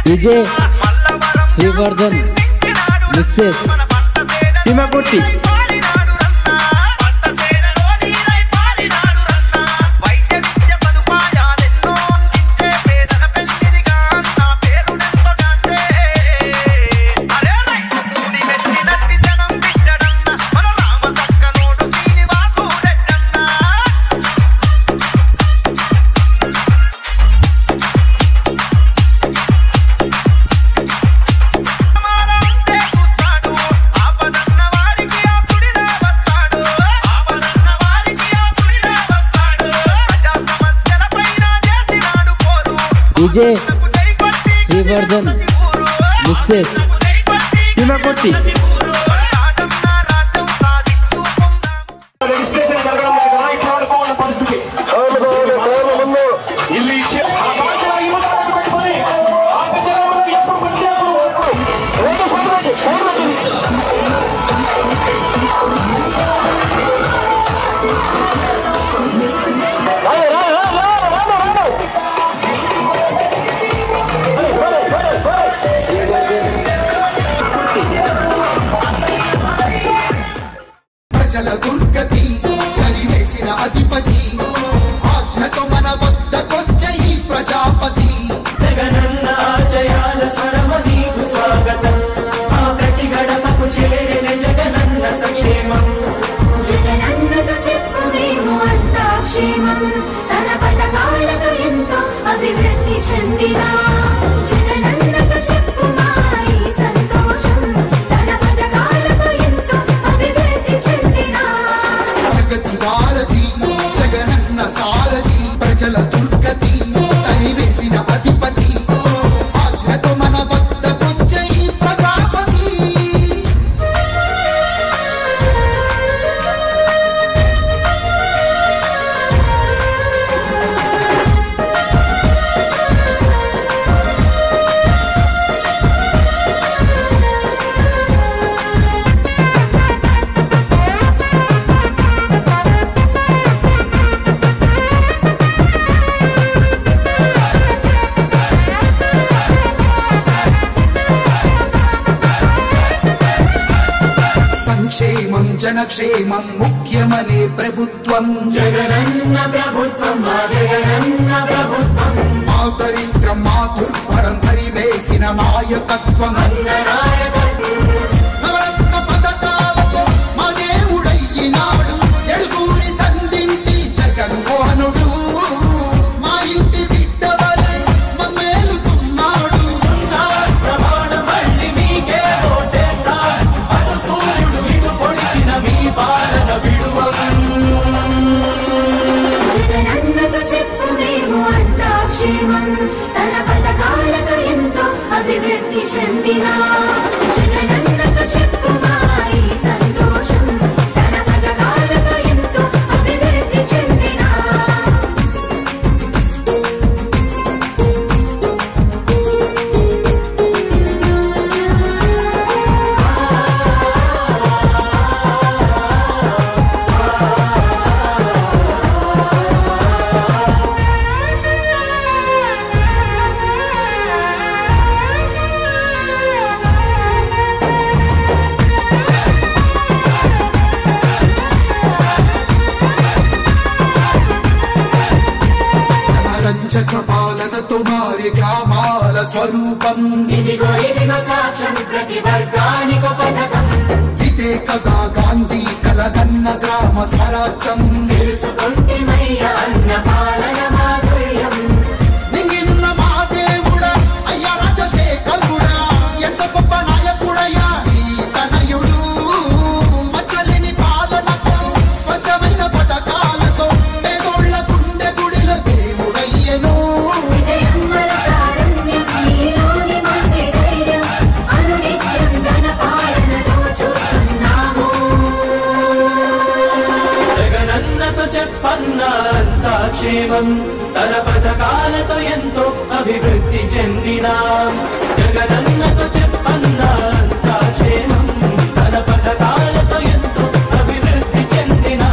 डीजे श्रीवर्धन मिक्सेस हिमकुर्ती डीजे श्रीवर्धन मिक्सेस हिमकुर्ती దుర్గతి కరివేసిన అధిపతి ఆజ్ఞతో మన వద్దకొచ్చే ఈ ప్రజాపతి జగనన్న ఆశయాల స్వరము నీకు స్వాగతం ఆ ప్రతి గడపకు చేరిన జగనన్న సంక్షేమం జగనన్నతో చెప్పునేమో అంతా క్షేమం తన పథకాలతో ఎంతో అభివృద్ధి చెందిన జగనన్నతో చెప్పు మా ఈ సంతోషం తన పథకాలతో ఎంతో అభివృద్ధి చెందిన జగతి వారధి జగనన్న సారథి ప్రజల దుర్గతి కనివేసిన అధిపతి ఆజ్ఞతో మన వద్దకొచ్చే ఈ ప్రజాపతి సంక్షేమం జనక్షేమం ముఖ్యమనే ప్రభుత్వం జగనన్న ప్రభుత్వం మా జగనన్న ప్రభుత్వం మా దరిద్రం మా దుర్భరం తరివేసిన నాయకత్వం నవరత్న పథకాలతో మా దేవుడయ్యినాడు ఎడుగూరి సంధింటి జగన్మోహనుడు మా ఇంటి బిడ్డ వలె మమ్మేలుతున్నాడు ప్రమాణ మళ్ళీ మీకే ఓటేస్తా అటు సూర్యుడు ఇటు పొడిచిన మీ పాలన విడువం జగనన్నతో చెప్పునేమో అంతా క్షేమం తన పథకాలతో ఎంతో అభివృద్ధి చెందిన జగనన్నతో చెప్పు మా ఈ సంతోషం తన పథకాలతో ఎంతో అభివృద్ధి చెందిన పథకాల స్వరూపం ఇదిగో ఇదిగో సాక్ష్యం ప్రతి వర్గానికో పథకం ఇదే కదా గాంధీ కలగన్న గ్రామ స్వరాజ్యం తెలుసుకుంటేమయ్యా అన్న పాలన మాధుర్యం నింగినున్న మా దేవుడా అయ్యా రాజశేఖరుడా ఎంత గొప్ప నాయకుడయ్యా ఈ తనయుడు మచ్చలేని పాలనతో స్వచ్ఛమైన పథకాలతో పేదోళ్ల గుండె గుడిలో దేవుడయ్యను విజయం మన కారుణ్యం నీలోని మండే ధైర్యం అనునిత్యం ధన పాలనలో చూస్తున్నాము జగనన్నతో చెప్పన్నా అంతా క్షేమం తన పథకాలతో ఎంతో అభివృద్ధి చెందినా జగనన్నతో చెప్పన్నా అంతా క్షేమం తన పథకాలతో ఎంతో అభివృద్ధి చెందినా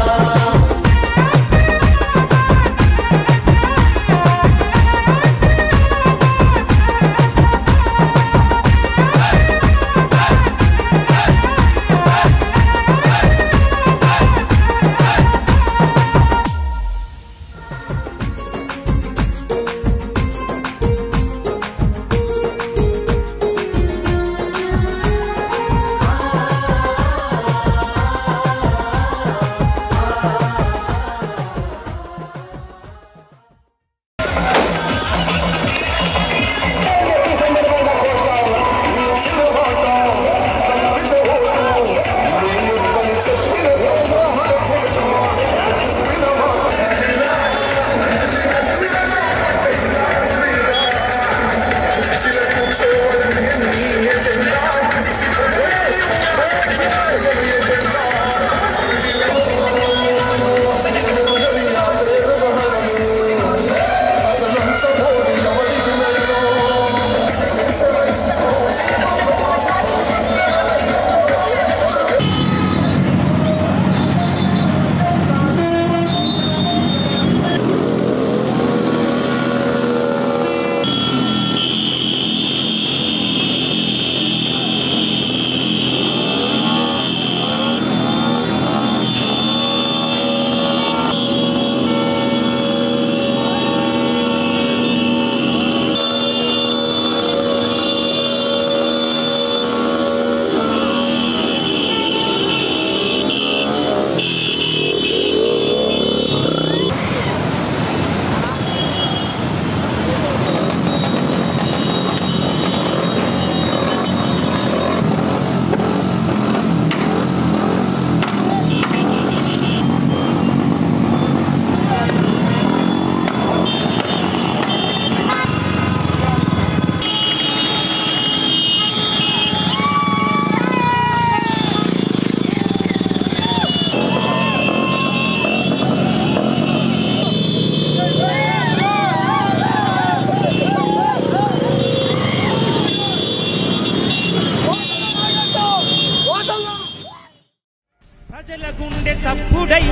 ప్రజల గుండె చప్పుడై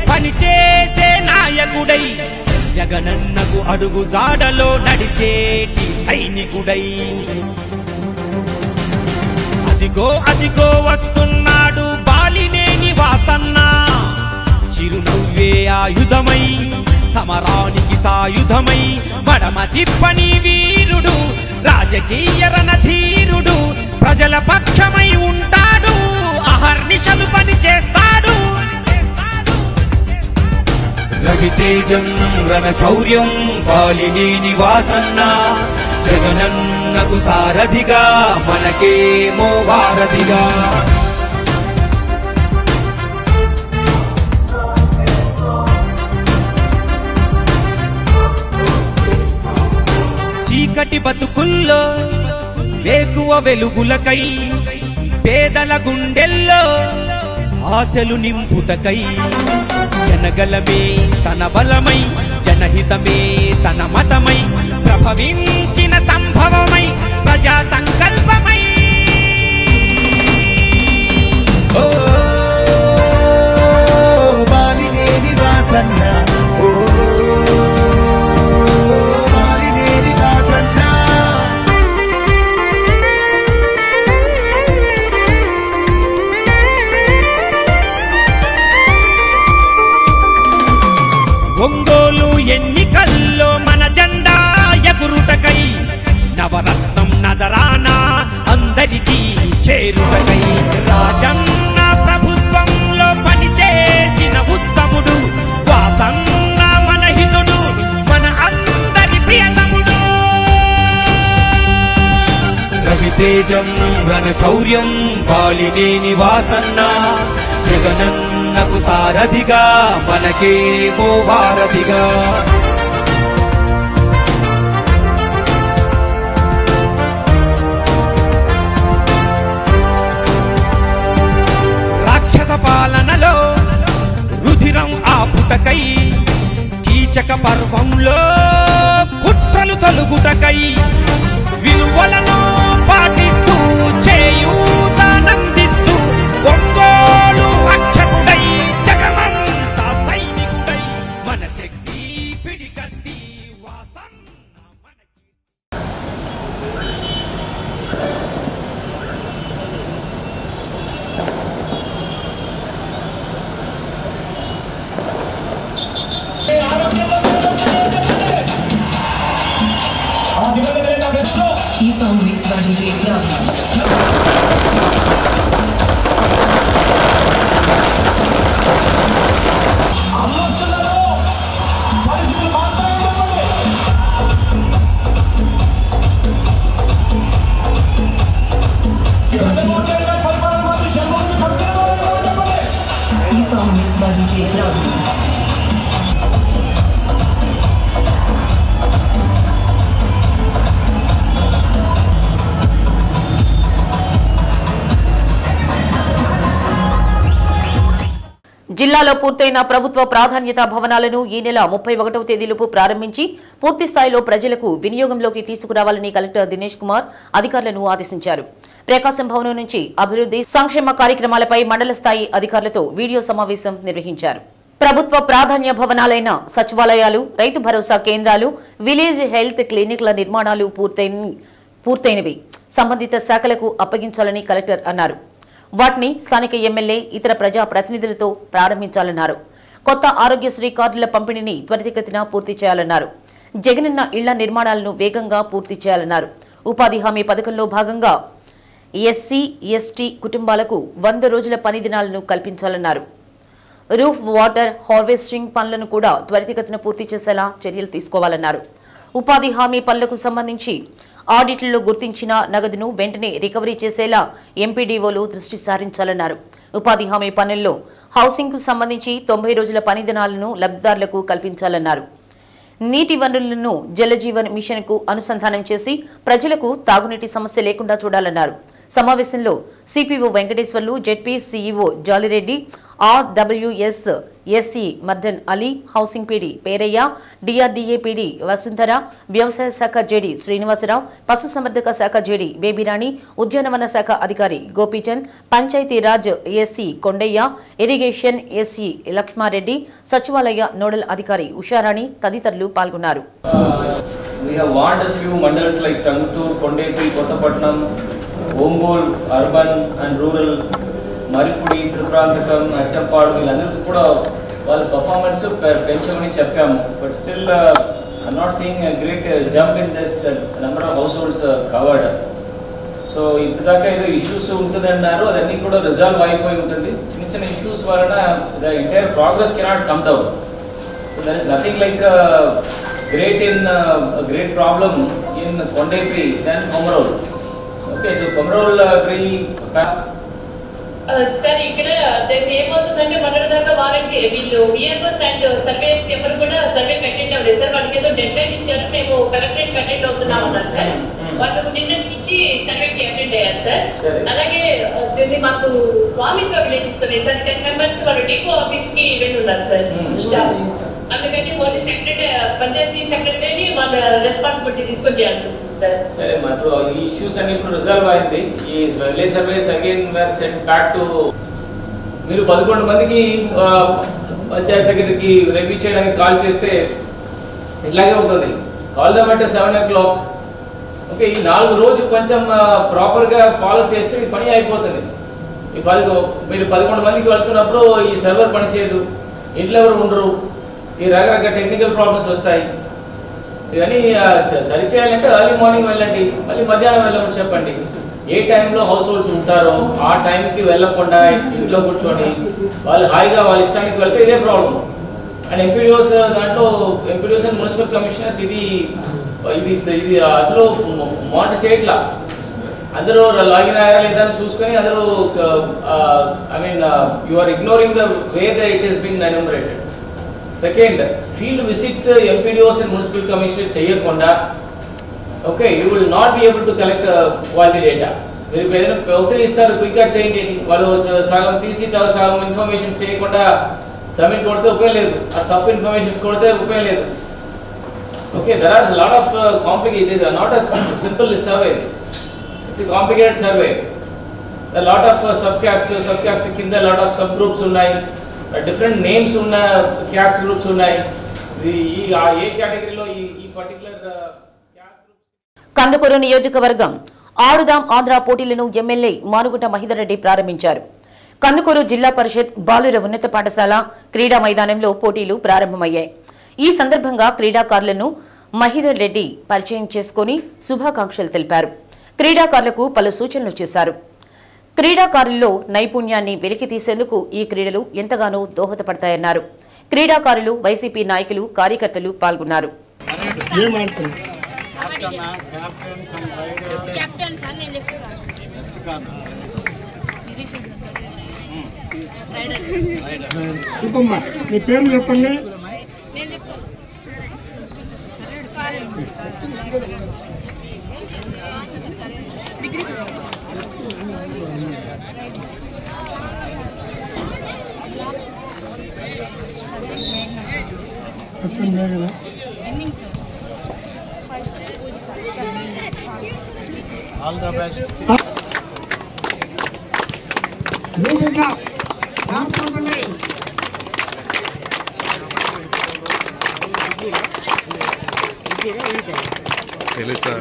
పనిచేసే నాయకుడై జగనన్నకు అడుగు జాడలో నడిచేటి సైనికుడై అదిగో అదిగో వస్తున్నాడు బాలినేని వాసన్న చిరునవ్వే ఆయుధమై సమరానికి సాయుధమై మడమ తిప్పని వీరుడు రాజకీయ రణధీరుడు ప్రజల పక్షమై ఉంటాడు అహర్నిశలు పని చేస్తాడు రవితేజం రణశౌర్యం బాలినేని వాసన్న జగనన్నకు సారథిగా మనకేమో వారధిగా చీకటి బతుకుల్లో వేకువ వెలుగులకై పేదల గుండెల్లో ఆశలు నింపుటకై జనగలమే తన బలమై జనహితమే తన మతమై ప్రభవించిన సంభవమై ప్రజా సంకల్పమై ఓ బాలినేని వాసన్న ఒంగోలు ఎన్నికల్లో మన జెండా ఎగురుటకై తేజం రణ శౌర్యం బాలినేని వాసన్న జగనన్నకు సారథిగా మనకేమో వారధిగా పాలనలో రుధిరం ఆపుటకై కీచక పర్వంలో కుట్రలు తొలుగుటకై విలువలను పాటిస్తూ చేయూతనందిస్తూ ఒంగోలు రక్షకుడై జగమంతా సైనికుడై మన శక్తి పిడికత్తి వాసన్న ఈ సాంగ్ మిక్స్ బై DJ జిల్లాలో పూర్తయిన ప్రభుత్వ ప్రాధాన్యత భవనాలను ఈ నెల 31వ తేదీలోపు ప్రారంభించి పూర్తి స్థాయిలో ప్రజలకు వినియోగంలోకి తీసుకురావాలని కలెక్టర్ దినేష్ కుమార్ అధికారులను ఆదేశించారు. ప్రకాశం భవనం నుంచి అభివృద్ధి సంక్షేమ కార్యక్రమాలపై మండల స్థాయి అధికారులతో వీడియో సమావేశం నిర్వహించారు. ప్రభుత్వ ప్రాధాన్య భవనాలైన సచివాలయాలు, రైతు భరోసా కేంద్రాలు, విలేజ్ హెల్త్ క్లినిక్ల నిర్మాణాలు పూర్తయినవి సంబంధిత శాఖలకు అప్పగించాలని కలెక్టర్ అన్నారు. వాటిని స్థానిక ఎమ్మెల్యే, ఇతర ప్రజా ప్రతినిధులతో ప్రారంభించాలన్నారు. కొత్త ఆరోగ్యశ్రీ కార్డుల పంపిణీని త్వరితగతిన పూర్తి చేయాలన్నారు. జగనన్న ఇళ్ల నిర్మాణాలను వేగంగా పూర్తి చేయాలన్నారు. ఉపాధి హామీ పథకంలో భాగంగా ఎస్సీ, ఎస్టీ కుటుంబాలకు 100 రోజుల పని దినాలను కల్పించాలన్నారు. రూఫ్ వాటర్ హార్వెస్టింగ్ పనులను కూడా త్వరితగతిన పూర్తి చేసేలా చర్యలు తీసుకోవాలన్నారు. ఉపాధి హామీ పనులకు సంబంధించి ఆడిట్లో గుర్తించిన నగదును వెంటనే రికవరీ చేసేలా ఎంపీడీఓలు దృష్టి సారించాలన్నారు. ఉపాధి హామీ పనుల్లో హౌసింగ్కు సంబంధించి 90 రోజుల పని దినాలను లబ్ధిదారులకు కల్పించాలన్నారు. నీటి వనరులను జలజీవన్ మిషన్కు అనుసంధానం చేసి ప్రజలకు తాగునీటి సమస్య లేకుండా చూడాలన్నారు. సమావేశంలో CPO Venkateswarlu, ZP CEO Jalireddy, RWS SE Mardan Ali, housing PD Perayya, DRDA PD Vasundhara, వ్యవసాయ శాఖ జేడీ శ్రీనివాసరావు, పశుసంవర్ధక శాఖ జేడీ బేబీరాణి, ఉద్యానవన శాఖ అధికారి Gopichand, Panchayati Raj SE Kondaiah, irrigation SE Lakshma Reddy, సచివాలయ నోడల్ అధికారి ఉషారాణి తదితరులు పాల్గొన్నారు. We have warned a few mandals like Tangutur, Kondepi, Kottapatnam, Ongole, urban and rural, Maripudi, Tripranthakam, Achampadu, వీళ్ళందరికీ కూడా వాళ్ళ పర్ఫార్మెన్స్ పెంచమని చెప్పాము. But still I'm not seeing a great jump in this number of house holds covered. So ఇప్పటిదాకా ఏదో issues ఉంటుంది అన్నారు, అదన్నీ కూడా రిజాల్వ్ అయిపోయి ఉంటుంది. చిన్న చిన్న ఇష్యూస్ వలన the entire progress cannot come down. So there is nothing like great problem in Kondepi than Komarol. Okay, so Komarol sir ఇక్కడ దాన్ని ఏమవుతుందంటే మొన్నటిదాకా వారంటీ వీళ్ళు విఆర్ఓస్ అండ్ సర్వేయర్స్ ఎవరు కూడా సర్వే కంటెంట్ అవ్వలేదు సార్. వాళ్ళకి ఏదో డెడ్ లైన్ ఇచ్చారు, మేము కలెక్టరేట్ కంటెంట్ అవుతున్నాం అన్నారు సార్. వాళ్ళు నిన్న నుంచి సర్వేకి అటెండ్ అయ్యారు సార్. అలాగే దీన్ని మాకు స్వామిత్వ విలేజ్ ఇస్తున్నాయి సార్. 10 members వాళ్ళు డిపో ఆఫీస్ కి వెళ్ళి ఉన్నారు సార్ స్టాఫ్. అందుకని ఓన్లీ సెక్రటరీ, పంచాయతీ సెక్రటరీని వాళ్ళ రెస్పాన్సిబిలిటీ తీసుకొని చేయాల్సి వస్తుంది సార్. సరే, మాకు ఈ ఇష్యూస్ అన్ని ఇప్పుడు రిజాల్వ్ అయింది. ఈ village surveys again were sent back to. మీరు 11 మందికి పంచాయత్ సెక్రటరీకి రివ్యూ చేయడానికి కాల్ చేస్తే ఇట్లాగే ఉంటుంది. కాల్ దమ్ అంటే 7 o'clock. ఓకే, ఈ 4 రోజు కొంచెం ప్రాపర్గా ఫాలో చేస్తే ఈ పని అయిపోతుంది. మీరు 11 మందికి వెళ్తున్నప్పుడు ఈ సర్వర్ పనిచేయదు, ఇంట్లో ఎవరు ఉండరు, ఈ రకరకాల టెక్నికల్ ప్రాబ్లమ్స్ వస్తాయి. ఇవన్నీ సరి చేయాలంటే ఎర్లీ మార్నింగ్ వెళ్ళండి, మళ్ళీ మధ్యాహ్నం వెళ్ళమని చెప్పండి. ఏ టైంలో హౌస్ హోల్డ్స్ ఉంటారో ఆ టైంకి వెళ్ళకుండా ఇంట్లో కూర్చొని వాళ్ళు హాయిగా వాళ్ళ ఇష్టానికి వెళ్తే ఇదే ప్రాబ్లం. అండ్ ఎంపీడీఓస్ దాంట్లో ఎంపీడీఓస్ అండ్ మున్సిపల్ కమిషనర్స్ ఇది అసలు మానిటర్ చేయట్లా. అందరూ లాగిన్ అయ్యారా లేదా అని చూసుకొని అందరూ I mean you are ignoring the way that it is been enumerated. Second, field visits MPDOs and municipal commissioner చేయకుండా okay you will not be able to collect quality data. మీరు ఏదైనా ఒత్తిడి ఇస్తారు క్విక్గా చేయండి, వాళ్ళు సగం తీసి సగం ఇన్ఫర్మేషన్ చేయకుండా సబ్మిట్ కొడితే ఉపయోగం లేదు, ఆ తప్పు ఇన్ఫర్మేషన్ కొడితే ఉపయోగం లేదు. Okay, there are lot of complicated, not a simple survey, it's complicated survey. Lot of sub caste కింద లాట్ ఆఫ్ సబ్ గ్రూప్స్ ఉన్నాయి, డిఫరెంట్ నేమ్స్ ఉన్న క్యాస్ట్ గ్రూప్స్ ఉన్నాయి. ఏ కేటగిరీలో ఈ పర్టికులర్ కందుకూరు నియోజకవర్గం ఆడుదాం ఆంధ్ర పోటీలను ఎమ్మెల్యే మానుగుంట మహిదర్ రెడ్డి ప్రారంభించారు. కందుకూరు జిల్లా పరిషత్ బాలుర ఉన్నత పాఠశాల క్రీడా మైదానంలో పోటీలు ప్రారంభమయ్యాయి. ఈ సందర్భంగా క్రీడాకారులను మహిదర్ రెడ్డి పరిచయం చేసుకుని శుభాకాంక్షలు తెలిపారు. క్రీడాకారులకు పలు సూచనలు చేశారు. క్రీడాకారుల్లో నైపుణ్యాన్ని వెలికి తీసేందుకు ఈ క్రీడలు ఎంతగానో దోహదపడతాయన్నారు. క్రీడాకారులు, వైసీపీ నాయకులు, కార్యకర్తలు పాల్గొన్నారు. చెప్పమ్మా, మీ పేరు చెప్పండి. All the best. తెలుసా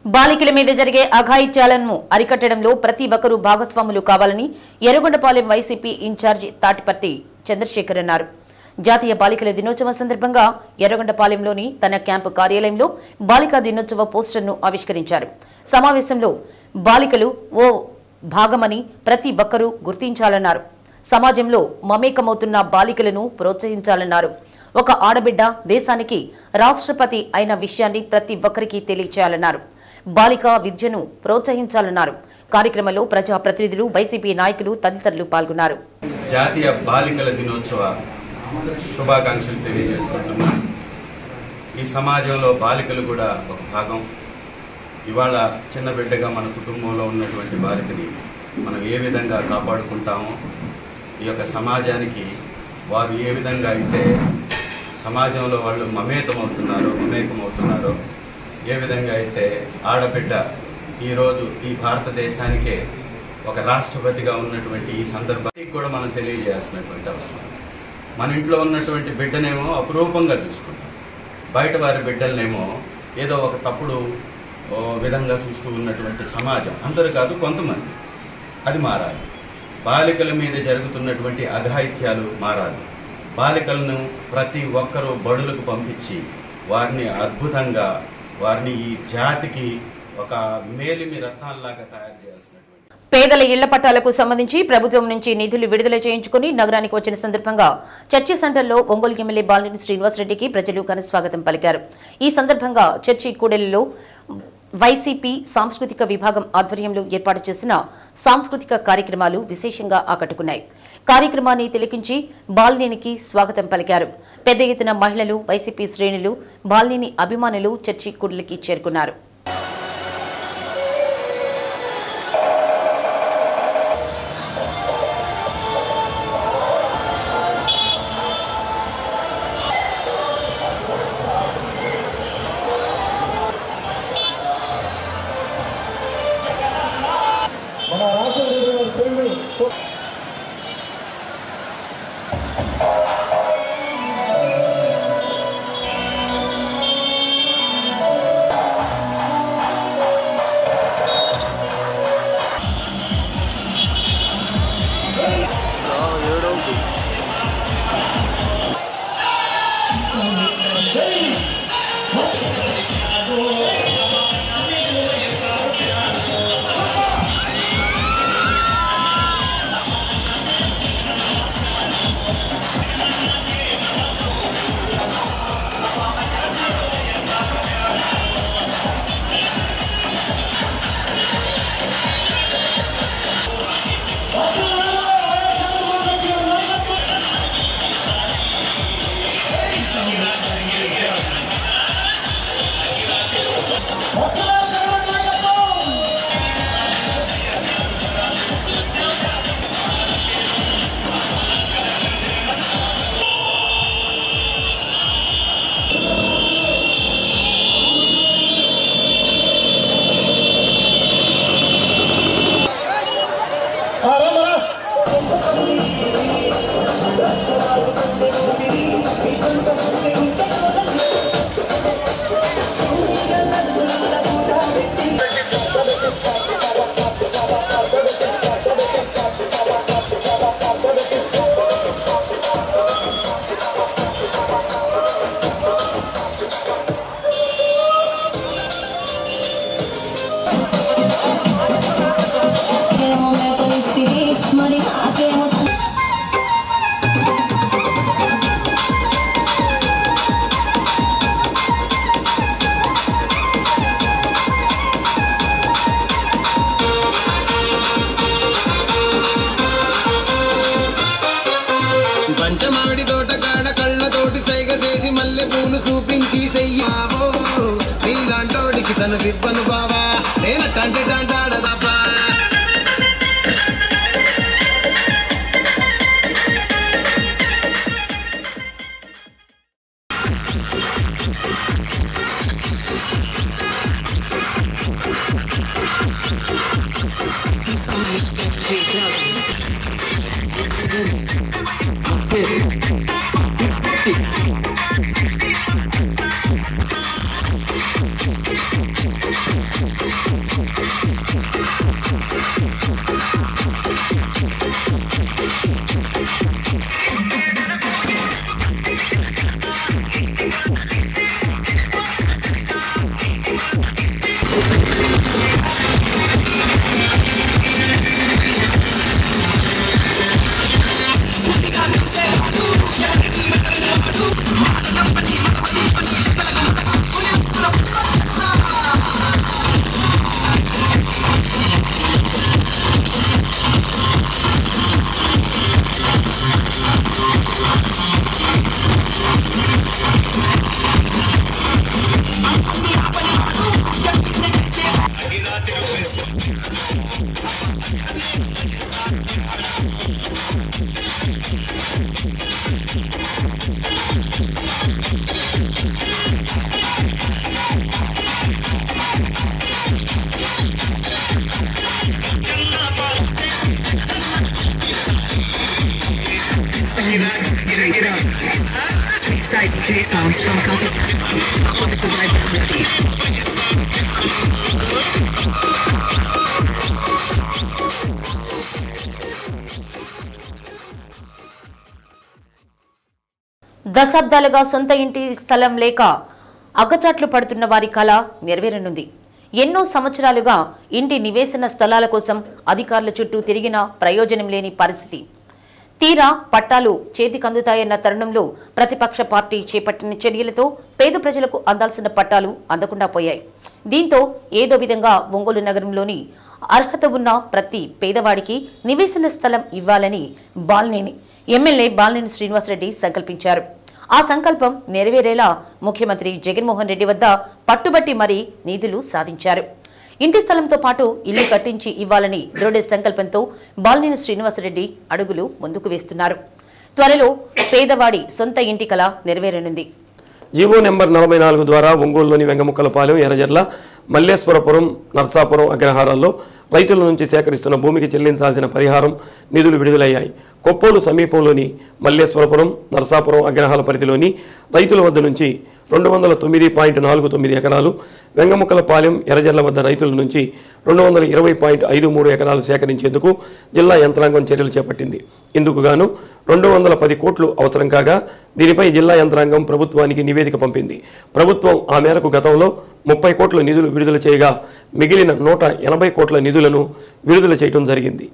బాలికల మీద జరిగే అఘాయిత్యాలను అరికట్టడంలో ప్రతి ఒక్కరూ భాగస్వాములు కావాలని ఎర్రగొండపాలెం వైసీపీ ఇన్ఛార్జి తాటిపర్తి చంద్రశేఖర్ అన్నారు. జాతీయ బాలికల దినోత్సవం సందర్భంగా ఎర్రగొండపాలెంలోని తన క్యాంపు కార్యాలయంలో బాలికా దినోత్సవ పోస్టర్ను ఆవిష్కరించారు. సమావేశంలో బాలికలు ఓ భాగమని ప్రతి ఒక్కరూ గుర్తించాలన్నారు. సమాజంలో మమేకమవుతున్న బాలికలను ప్రోత్సహించాలన్నారు. ఒక ఆడబిడ్డ దేశానికి రాష్ట్రపతి అయిన విషయాన్ని ప్రతి ఒక్కరికి తెలియచేయాలన్నారు. బాలికా విద్యను ప్రోత్సహించాలన్నారు. కార్యక్రమంలో ప్రజాప్రతినిధులు, వైసీపీ నాయకులు తదితరులు పాల్గొన్నారు. జాతీయ బాలికల దినోత్సవ శుభాకాంక్షలు తెలియజేసుకుంటున్నాను. ఈ సమాజంలో బాలికలు కూడా ఒక భాగం. ఇవాళ చిన్న బిడ్డగా మన కుటుంబంలో ఉన్నటువంటి బాలికని మనం ఏ విధంగా కాపాడుకుంటామో, ఈ యొక్క సమాజానికి వారు ఏ విధంగా అయితే సమాజంలో వాళ్ళు మమేకమవుతున్నారో ఏ విధంగా అయితే ఆడబిడ్డ ఈరోజు ఈ భారతదేశానికే ఒక రాష్ట్రపతిగా ఉన్నటువంటి ఈ సందర్భానికి కూడా మనం తెలియజేయాల్సినటువంటి అవసరం. మన ఇంట్లో ఉన్నటువంటి బిడ్డనేమో అపురూపంగా చూసుకుంటాం, బయట వారి బిడ్డలనేమో ఏదో ఒక తప్పుడు విధంగా చూస్తూ ఉన్నటువంటి సమాజం. అందరూ కాదు, కొంతమంది. అది మారాలి. బాలికల మీద జరుగుతున్నటువంటి అఘాయిత్యాలు మారాలి. బాలికలను ప్రతి ఒక్కరూ బడులకు పంపించి వారిని అద్భుతంగా, వారిని ఈ జాతికి ఒక మేలిమి రత్నాల్లాగా తయారు చేయాల్సినటువంటి. పేదల ఇళ్ల పట్టాలకు సంబంధించి ప్రభుత్వం నుంచి నిధులు విడుదల చేయించుకుని నగరానికి వచ్చిన సందర్భంగా చర్చి సెంటర్లో ఒంగోలు ఎమ్మెల్యే బాలినేని శ్రీనివాసరెడ్డికి ప్రజలు ఘన స్వాగతం పలికారు. ఈ సందర్భంగా చర్చి కూడలిలో వైసీపీ సాంస్కృతిక విభాగం ఆధ్వర్యంలో ఏర్పాటు చేసిన సాంస్కృతిక కార్యక్రమాలు విశేషంగా ఆకట్టుకున్నాయి. కార్యక్రమాన్ని తిలకించి బాలినేనికి స్వాగతం పలికారు. పెద్ద ఎత్తున మహిళలు, వైసీపీ శ్రేణులు, బాలినేని అభిమానులు చర్చి కూడలికి చేరుకున్నారు. తిప్పను బావా నేను టంటి టంటాడదబ్బా దశాబ్దాలుగా సొంత ఇంటి స్థలం లేక అగచాట్లు పడుతున్న వారి కళ నెరవేరనుంది. ఎన్నో సంవత్సరాలుగా ఇంటి నివేశన స్థలాల కోసం అధికారుల చుట్టూ తిరిగినా ప్రయోజనం లేని పరిస్థితి. తీరా పట్టాలు చేతికందుతాయన్న తరుణంలో ప్రతిపక్ష పార్టీ చేపట్టిన చర్యలతో పేద ప్రజలకు అందాల్సిన పట్టాలు అందకుండా పోయాయి. దీంతో ఏదో విధంగా ఒంగోలు నగరంలోని అర్హత ఉన్న ప్రతి పేదవాడికి నివేశన స్థలం ఇవ్వాలని ఎమ్మెల్యే బాలినేని శ్రీనివాసరెడ్డి సంకల్పించారు. ఆ సంకల్పం నెరవేరేలా ముఖ్యమంత్రి జగన్మోహన్ రెడ్డి వద్ద పట్టుబట్టి మరీ నిధులు సాధించారు. ఇంటి స్థలంతో పాటు ఇల్లు కట్టించి ఇవ్వాలని దృఢ సంకల్పంతో బాలినేని శ్రీనివాసరెడ్డి అడుగులు ముందుకు వేస్తున్నారు. త్వరలో పేదవాడి సొంత ఇంటి కల నెరవేరనుంది. జీవో నెంబర్ 44 ద్వారా ఒంగోలులోని వెంగముక్కలపాలెం, ఎర్రజర్ల, మల్లేశ్వరపురం, నర్సాపురం అగ్రహారాల్లో రైతుల నుంచి సేకరిస్తున్న భూమికి చెల్లించాల్సిన పరిహారం నిధులు విడుదలయ్యాయి. కొప్పోలు సమీపంలోని మల్లేశ్వరపురం, నర్సాపురం అగ్రహాల పరిధిలోని రైతుల వద్ద నుంచి 209.49 ఎకరాలు, వెంగముక్కలపాలెం, ఎర్రజర్ల వద్ద రైతుల నుంచి 220.53 ఎకరాలు సేకరించేందుకు జిల్లా యంత్రాంగం చర్యలు చేపట్టింది. ఇందుకు గాను 210 కోట్లు అవసరం కాగా దీనిపై జిల్లా యంత్రాంగం ప్రభుత్వానికి నివేదిక పంపింది. ప్రభుత్వం ఆ మేరకు గతంలో 30 కోట్ల నిధులు విడుదల చేయగా మిగిలిన 180 కోట్ల నిధులను విడుదల చేయడం జరిగింది.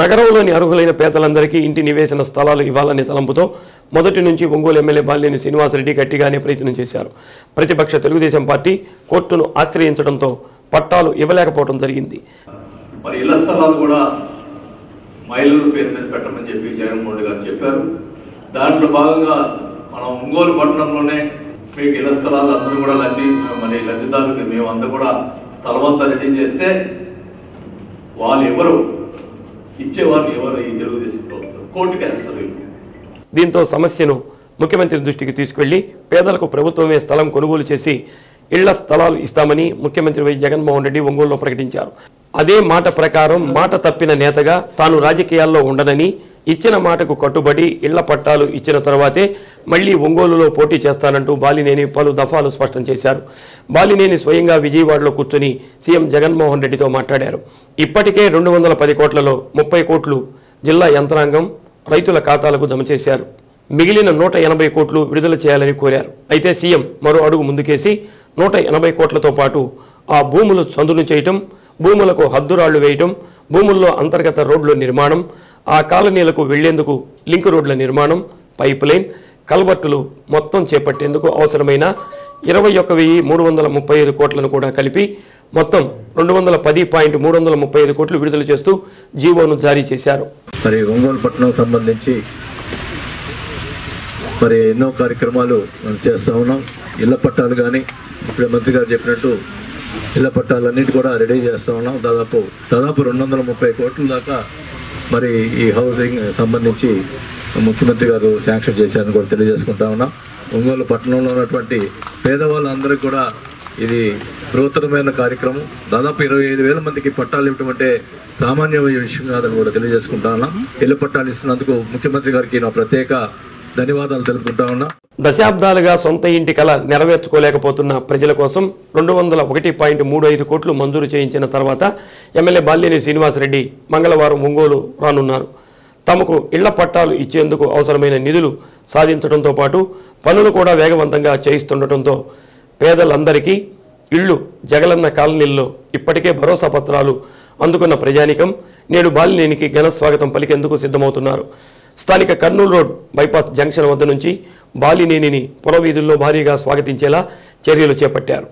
నగరంలోని అర్హులైన పేదలందరికీ ఇంటి నివేశన స్థలాలు ఇవ్వాలనే తలంపుతో మొదటి నుంచి ఒంగోలు ఎమ్మెల్యే బాలినేని శ్రీనివాసరెడ్డి గట్టిగానే ప్రయత్నం చేశారు. ప్రతిపక్ష తెలుగుదేశం పార్టీ కోర్టును ఆశ్రయించడంతో పట్టాలు ఇవ్వలేకపోవడం జరిగింది. మరి ఇళ్ల స్థలాలు కూడా మహిళల పేరు మీద పెట్టమని చెప్పి జగన్మోహన్ రెడ్డి గారు చెప్పారు. దాంట్లో భాగంగా మనం ఒంగోలు పట్టణంలోనే మీకు ఇళ్ల స్థలాలు అందరూ కూడా లబ్ధిదారులకి మేము అంతా కూడా స్థలం అంతా రెడీ చేస్తే వాళ్ళు ఎవరు ఇచ్చేవాళ్ళు ఎవరు ఈ తెలుగుదేశం కోర్టుకి వేస్తారు. దీంతో సమస్యను ముఖ్యమంత్రి దృష్టికి తీసుకెళ్లి పేదలకు ప్రభుత్వమే స్థలం కొనుగోలు చేసి ఇళ్ల స్థలాలు ఇస్తామని ముఖ్యమంత్రి వై జగన్మోహన్ రెడ్డి ఒంగోలులో ప్రకటించారు. అదే మాట ప్రకారం మాట తప్పిన నేతగా తాను రాజకీయాల్లో ఉండనని ఇచ్చిన మాటకు కట్టుబడి ఇళ్ల పట్టాలు ఇచ్చిన తర్వాతే మళ్లీ ఒంగోలులో పోటీ చేస్తానంటూ బాలినేని పలు దఫాలు స్పష్టం చేశారు. బాలినేని స్వయంగా విజయవాడలో కూర్చుని సీఎం జగన్మోహన్ రెడ్డితో మాట్లాడారు. ఇప్పటికే 210 కోట్లలో 30 కోట్లు జిల్లా యంత్రాంగం రైతుల ఖాతాలకు జమ చేశారు. మిగిలిన 180 కోట్లు విడుదల చేయాలని కోరారు. అయితే సీఎం మరో అడుగు ముందుకేసి 180 కోట్లతో పాటు ఆ భూములు చదును చేయటం, భూములకు హద్దురాళ్లు వేయటం, భూముల్లో అంతర్గత రోడ్ల నిర్మాణం, ఆ కాలనీలకు వెళ్లేందుకు లింక్ రోడ్ల నిర్మాణం, పైప్ లైన్, కల్వర్టులు మొత్తం చేపట్టేందుకు అవసరమైన 21,335 కోట్లను కూడా కలిపి మొత్తం 210.335 కోట్లు విడుదల చేస్తూ జీవోను జారీ చేశారు. మరి ఒంగోలు పట్టణం సంబంధించి మరి ఎన్నో కార్యక్రమాలు మనం చేస్తూ ఉన్నాం. ఇళ్ల పట్టాలు కానీ ఇప్పుడే మంత్రి గారు చెప్పినట్టు ఇళ్ల పట్టాలన్నిటి కూడా రెడీ చేస్తూ ఉన్నాం. దాదాపు 230 కోట్ల దాకా మరి ఈ హౌసింగ్ సంబంధించి ముఖ్యమంత్రి గారు శాంక్షన్ చేశారని కూడా తెలియజేసుకుంటా ఉన్నాం. ఒంగోలు పట్టణంలో ఉన్నటువంటి పేదవాళ్ళందరికీ కూడా ఇది బృహత్తరమైన కార్యక్రమం. దాదాపు 25,000 మందికి పట్టాలు ఇవ్వటం అంటే సామాన్య విషయం కాదని కూడా తెలియజేసుకుంటా ఉన్నాం. ఇళ్ల పట్టాలు ఇస్తున్నందుకు ముఖ్యమంత్రి గారికి నా ప్రత్యేక ధన్యవాదాలు తెలుపుకుంటా ఉన్నా. దశాబ్దాలుగా సొంత ఇంటి కల నెరవేర్చుకోలేకపోతున్న ప్రజల కోసం 201.35 కోట్లు మంజూరు చేయించిన తర్వాత ఎమ్మెల్యే బాలినేని శ్రీనివాసరెడ్డి మంగళవారం ఒంగోలు రానున్నారు. తమకు ఇళ్ల పట్టాలు ఇచ్చేందుకు అవసరమైన నిధులు సాధించడంతో పాటు పనులు కూడా వేగవంతంగా చేయిస్తుండటంతో పేదలందరికీ ఇళ్లు జగలన్న కాలనీల్లో ఇప్పటికే భరోసా పత్రాలు అందుకున్న ప్రజానికం నేడు బాలినేనికి ఘన స్వాగతం పలికేందుకు సిద్ధమవుతున్నారు. స్థానిక కర్నూలు రోడ్ బైపాస్ జంక్షన్ వద్ద నుంచి బాలినేనిని పురవీధుల్లో భారీగా స్వాగతించేలా చర్యలు చేపట్టారు.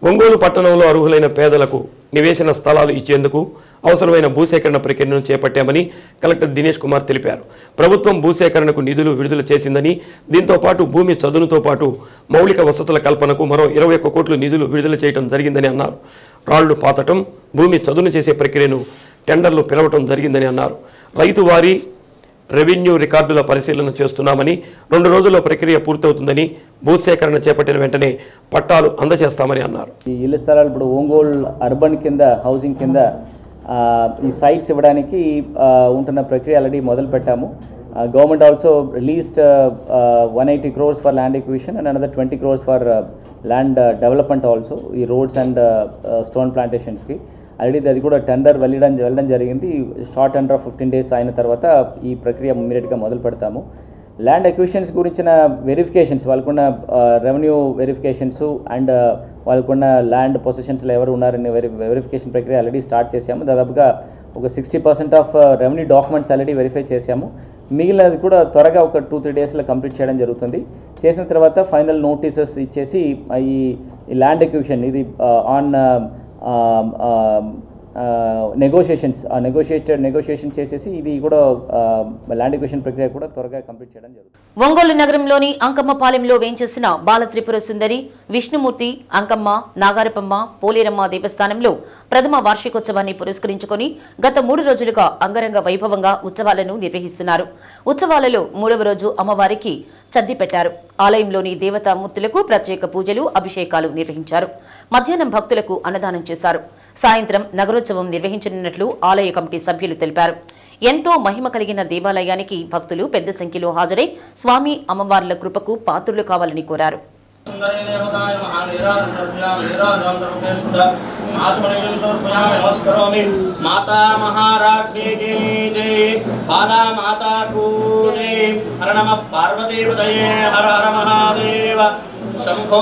ఒంగోలు పట్టణంలో అర్హులైన పేదలకు నివేశన స్థలాలు ఇచ్చేందుకు అవసరమైన భూసేకరణ ప్రక్రియను చేపట్టామని కలెక్టర్ దినేష్ కుమార్ తెలిపారు. ప్రభుత్వం భూసేకరణకు నిధులు విడుదల చేసిందని, దీంతో పాటు భూమి చదునుతో పాటు మౌలిక వసతుల కల్పనకు మరో 21 కోట్లు నిధులు విడుదల చేయడం జరిగిందని అన్నారు. రాళ్లు పాతటం, భూమి చదును చేసే ప్రక్రియను టెండర్లు పిలవటం జరిగిందని అన్నారు. రైతు వారీ రెవెన్యూ రికార్డుల పరిశీలన చేస్తున్నామని, 2 రోజుల్లో ప్రక్రియ పూర్తవుతుందని, భూసేకరణ చేపట్టిన వెంటనే పట్టాలు అందజేస్తామని అన్నారు. ఈ ఇళ్ల స్థలాలు ఇప్పుడు ఒంగోలు అర్బన్ కింద హౌసింగ్ కింద ఈ సైట్స్ ఇవ్వడానికి ఉంటున్న ప్రక్రియ ఆల్రెడీ మొదలు పెట్టాము. Government also released 180 crores for land acquisition and another 20 crores for land development also ఈ రోడ్స్ అండ్ స్టోన్ ప్లాంటేషన్స్కి. ఆల్రెడీ అది కూడా టెండర్ వెళ్ళడం జరిగింది. షార్ట్ టెండర్ ఆఫ్ 15 days అయిన తర్వాత ఈ ప్రక్రియ ఇమీడియట్గా మొదలు పెడతాము. ల్యాండ్ ఎక్విజిషన్స్ గురించిన వెరిఫికేషన్స్, వాళ్ళకున్న రెవెన్యూ వెరిఫికేషన్స్ అండ్ వాళ్ళకున్న ల్యాండ్ పొజిషన్స్లో ఎవరు ఉన్నారనే వెరిఫికేషన్ ప్రక్రియ ఆల్రెడీ స్టార్ట్ చేశాము. దాదాపుగా ఒక 60% of revenue documents already verify చేశాము. మిగిలినది కూడా త్వరగా ఒక 2-3 daysలో కంప్లీట్ చేయడం జరుగుతుంది. చేసిన తర్వాత ఫైనల్ నోటీసెస్ ఇచ్చేసి ఈ ల్యాండ్ ఎక్విజిషన్ ఇది ఆన్ నెగోషియేషన్ చేసేసి ఇది కూడా ల్యాండ్ ఎక్విజిషన్ ప్రక్రియ కూడా త్వరగా కంప్లీట్ చేయడం జరుగుతుంది. ఒంగోలు నగరంలోని అంకమ్మపాలెంలో వేంచేసిన బాల త్రిపుర సుందరి, విష్ణుమూర్తి, అంకమ్మ, నాగారపమ్మ, పోలేరమ్మ దేవస్థానంలో ప్రథమ వార్షికోత్సవాన్ని పురస్కరించుకొని గత 3 రోజులుగా అంగరంగ వైభవంగా ఉత్సవాలను నిర్వహిస్తున్నారు. ఉత్సవాలలో 3వ రోజు అమ్మవారికి చద్ది పెట్టారు. ఆలయంలోని దేవతామూర్తులకు ప్రత్యేక పూజలు, అభిషేకాలు నిర్వహించారు. మధ్యాహ్నం భక్తులకు అన్నదానం చేశారు. సాయంత్రం నగరోత్సవం నిర్వహించనున్నట్లు ఆలయ కమిటీ సభ్యులు తెలిపారు. ఎంతో మహిమ కలిగిన దేవాలయానికి భక్తులు పెద్ద సంఖ్యలో హాజరై స్వామి అమ్మవార్ల కృపకు పాత్రులు కావాలని కోరారు. శంభో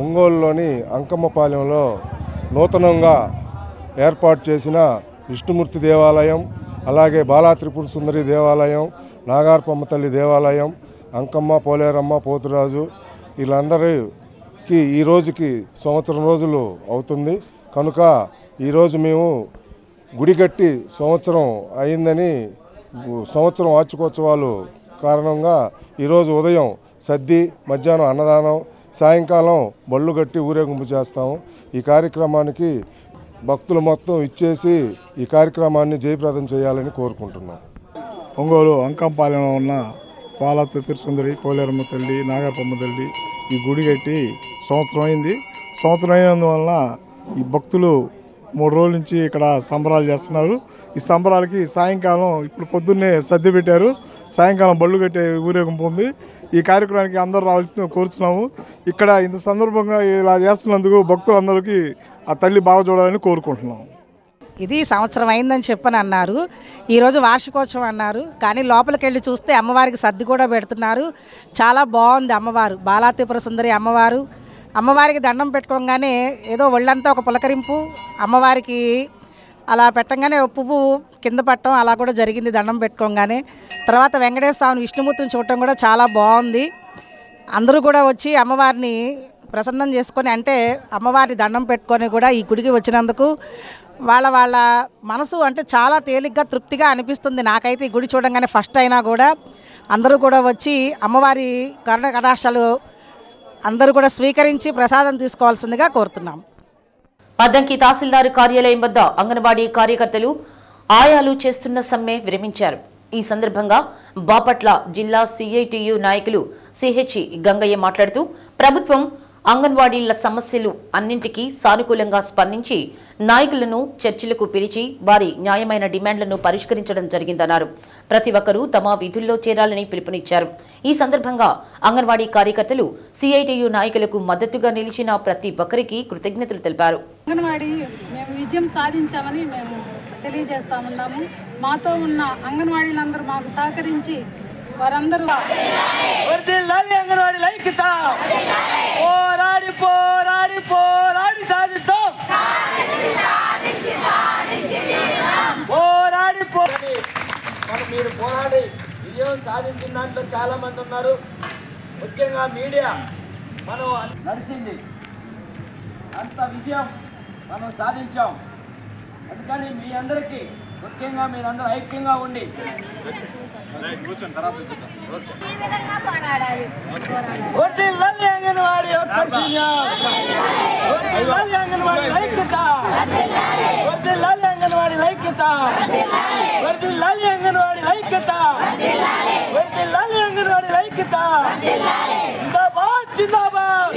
ఒంగోలులోని అంకమ్మపాలెంలో నూతనంగా ఏర్పాటు చేసిన విష్ణుమూర్తి దేవాలయం, అలాగే బాలా త్రిపుర సుందరి దేవాలయం, నాగార్పమ్మ తల్లి దేవాలయం, అంకమ్మ, పోలేరమ్మ, పోతురాజు వీళ్ళందరికీ ఈ రోజుకి సంవత్సరం రోజులు అవుతుంది. కనుక ఈరోజు మేము గుడి కట్టి సంవత్సరం అయిందని సంవత్సరం వార్షికోత్సవాలు కారణంగా ఈరోజు ఉదయం సద్ది, మధ్యాహ్నం అన్నదానం, సాయంకాలం బళ్ళు కట్టి ఊరేగింపు చేస్తాము. ఈ కార్యక్రమానికి భక్తులు మొత్తం ఇచ్చేసి ఈ కార్యక్రమాన్ని జయప్రదం చేయాలని కోరుకుంటున్నాం. ఒంగోలు అంకంపాలెంలో ఉన్న బాలా త్రిపుర సుందరి, పోలేరమ్మ తల్లి, నాగరపమ్మ తల్లి ఈ గుడి కట్టి సంవత్సరం అయింది. సంవత్సరం అయినందువలన ఈ భక్తులు 3 రోజుల నుంచి ఇక్కడ సంబరాలు చేస్తున్నారు. ఈ సంబరాలకి సాయంకాలం ఇప్పుడు పొద్దున్నే సర్ది పెట్టారు, సాయంకాలం బళ్ళు కట్టే ఊరేగింపు ఉంది. ఈ కార్యక్రమానికి అందరూ రావాల్సింది కోరుతున్నాము. ఇక్కడ ఇంత సందర్భంగా ఇలా చేస్తున్నందుకు భక్తులందరికీ ఆ తల్లి బాగా చూడాలని కోరుకుంటున్నాం. ఇది సంవత్సరం అయిందని చెప్పని అన్నారు. ఈరోజు వార్షికోత్సవం అన్నారు, కానీ లోపలికి వెళ్ళి చూస్తే అమ్మవారికి సర్ది కూడా పెడుతున్నారు. చాలా బాగుంది అమ్మవారు, బాలా త్రిపుర సుందరి అమ్మవారు. అమ్మవారికి దండం పెట్టుకోగానే ఏదో ఒళ్ళంతా ఒక పులకరింపు, అమ్మవారికి అలా పెట్టంగానే పువ్వు కింద పట్టడం అలా కూడా జరిగింది దండం పెట్టుకోగానే. తర్వాత వెంకటేశ్వర స్వామిని, విష్ణుమూర్తిని చూడటం కూడా చాలా బాగుంది. అందరూ కూడా వచ్చి అమ్మవారిని ప్రసన్నం చేసుకొని, అంటే అమ్మవారిని దండం పెట్టుకొని కూడా ఈ గుడికి వచ్చినందుకు వాళ్ళ మనసు అంటే చాలా తేలిగ్గా, తృప్తిగా అనిపిస్తుంది. నాకైతే ఈ గుడి చూడంగానే ఫస్ట్ అయినా కూడా అందరూ కూడా వచ్చి అమ్మవారి కరుణ కటాక్షాలు అందరూ కూడా స్వీకరించి ప్రసాదం తీసుకోవాల్సిందిగా కోరుతున్నాం. అద్దంకి తహసీల్దార్ కార్యాలయం వద్ద అంగన్వాడీ కార్యకర్తలు ఆయాలు చేస్తున్న సమ్మె విరమించారు. ఈ సందర్భంగా బాపట్ల జిల్లా సిఐటియు నాయకులు సిహెచ్ గంగయ్య మాట్లాడుతూ ప్రభుత్వం అంగన్వాడీల సమస్యలు అన్నింటికీ సానుకూలంగా స్పందించి నాయకులను చర్చలకు పిలిచి వారి న్యాయమైన డిమాండ్లను పరిష్కరించడం జరిగిందన్నారు. ప్రతి ఒక్కరూ తమ విధుల్లో చేరాలని పిలుపునిచ్చారు. ఈ సందర్భంగా అంగన్వాడీ కార్యకర్తలు సిఐటియు నాయకులకు మద్దతుగా నిలిచిన ప్రతి ఒక్కరికి కృతజ్ఞతలు తెలిపారు. అంగన్వాడీ మేము విజయం సాధించామని మేము తెలియజేస్తామన్నాము. మాతో ఉన్న అంగన్వాడీలందరూ మాకు సహకరించి వారందరూ అంగన్వాడీ ఐక్యత పోరాడి పోరాడి పోరాడి సాధిద్దాం, పోరాడి మీరు పోరాడి విజయం సాధించిన దాంట్లో చాలా మంది ఉన్నారు. ముఖ్యంగా మీడియా మనం నడిచింది, అంత విజయం మనం సాధించాం. అందుకని మీ అందరికీ ముఖ్యంగా మీరందరూ ఐక్యంగా ఉండి అంగన్వాడీ అంగన్వాడీ ఐక్యత, అంగన్వాడీ ఐక్యత, అంగన్వాడీ ఐక్యత, అంగన్వాడీ ఐక్యత. జిందాబాద్ జిందాబాద్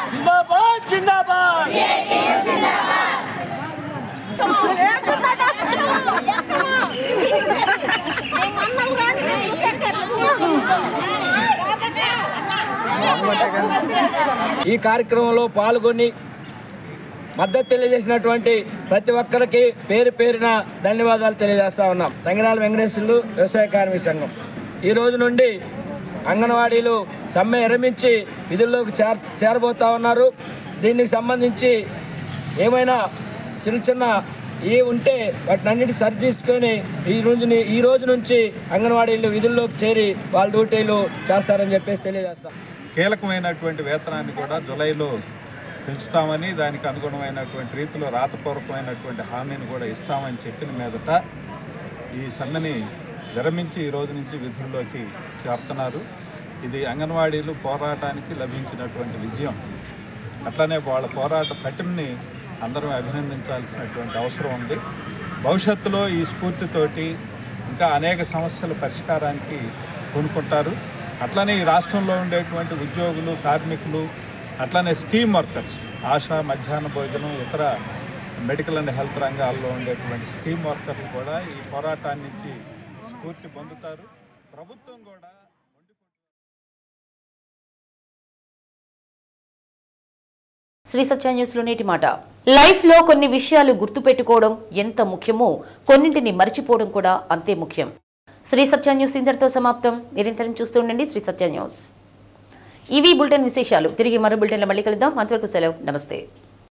జిందాబాద్ జిందాబాద్. ఈ కార్యక్రమంలో పాల్గొని మద్దతు తెలియజేసినటువంటి ప్రతి ఒక్కరికి పేరు పేరున ధన్యవాదాలు తెలియజేస్తా ఉన్నాం. తంగిరాల వెంకటేశ్వర్లు వ్యవసాయ కార్మిక సంఘం ఈ రోజు నుండి అంగన్వాడీలు సమ్మె విరమించి విధుల్లోకి చేరబోతా ఉన్నారు. దీనికి సంబంధించి ఏమైనా చిన్న ఏ ఉంటే వాటిని అన్నిటి సరిదీసుకొని ఈ రోజు నుంచి అంగన్వాడీలు విధుల్లోకి చేరి వాళ్ళ డ్యూటీలు చేస్తారని చెప్పేసి తెలియజేస్తాం. కీలకమైనటువంటి వేతనాన్ని కూడా జూలైలో పెంచుతామని, దానికి అనుగుణమైనటువంటి రీతిలో రాతపూర్వకమైనటువంటి హామీని కూడా ఇస్తామని చెప్పిన మీదట ఈ సమ్మెని విరమించి ఈ రోజు నుంచి విధుల్లోకి చేరుతున్నారు. ఇది అంగన్వాడీలు పోరాటానికి లభించినటువంటి విజయం. అట్లనే వాళ్ళ పోరాట పటిమని అందరం అభినందించాల్సినటువంటి అవసరం ఉంది. భవిష్యత్తులో ఈ స్ఫూర్తితోటి ఇంకా అనేక సమస్యల పరిష్కారానికి కొనుక్కుంటారు. అట్లనే ఈ రాష్ట్రంలో ఉండేటువంటి ఉద్యోగులు, కార్మికులు, అట్లనే స్కీమ్ వర్కర్స్, ఆశా, మధ్యాహ్న భోజనం, ఇతర మెడికల్ అండ్ హెల్త్ రంగాల్లో ఉండేటువంటి స్కీమ్ వర్కర్లు కూడా ఈ పోరాటాన్ని నుంచి స్ఫూర్తి పొందుతారు. ప్రభుత్వం కూడా శ్రీ సత్య న్యూస్లో నేటి మాట. లైఫ్లో కొన్ని విషయాలు గుర్తుపెట్టుకోవడం ఎంత ముఖ్యమో కొన్నింటిని మర్చిపోవడం కూడా అంతే ముఖ్యం. శ్రీ సత్య న్యూస్ ఇంతటితో సమాప్తం. నిరంతరం చూస్తూ ఉండండి శ్రీ సత్య న్యూస్. ఇవి బులెటిన్ విశేషాలు. తిరిగి మరో బులెటిన్లో మళ్ళీ కలుద్దాం. అంతవరకు సెలవు. నమస్తే.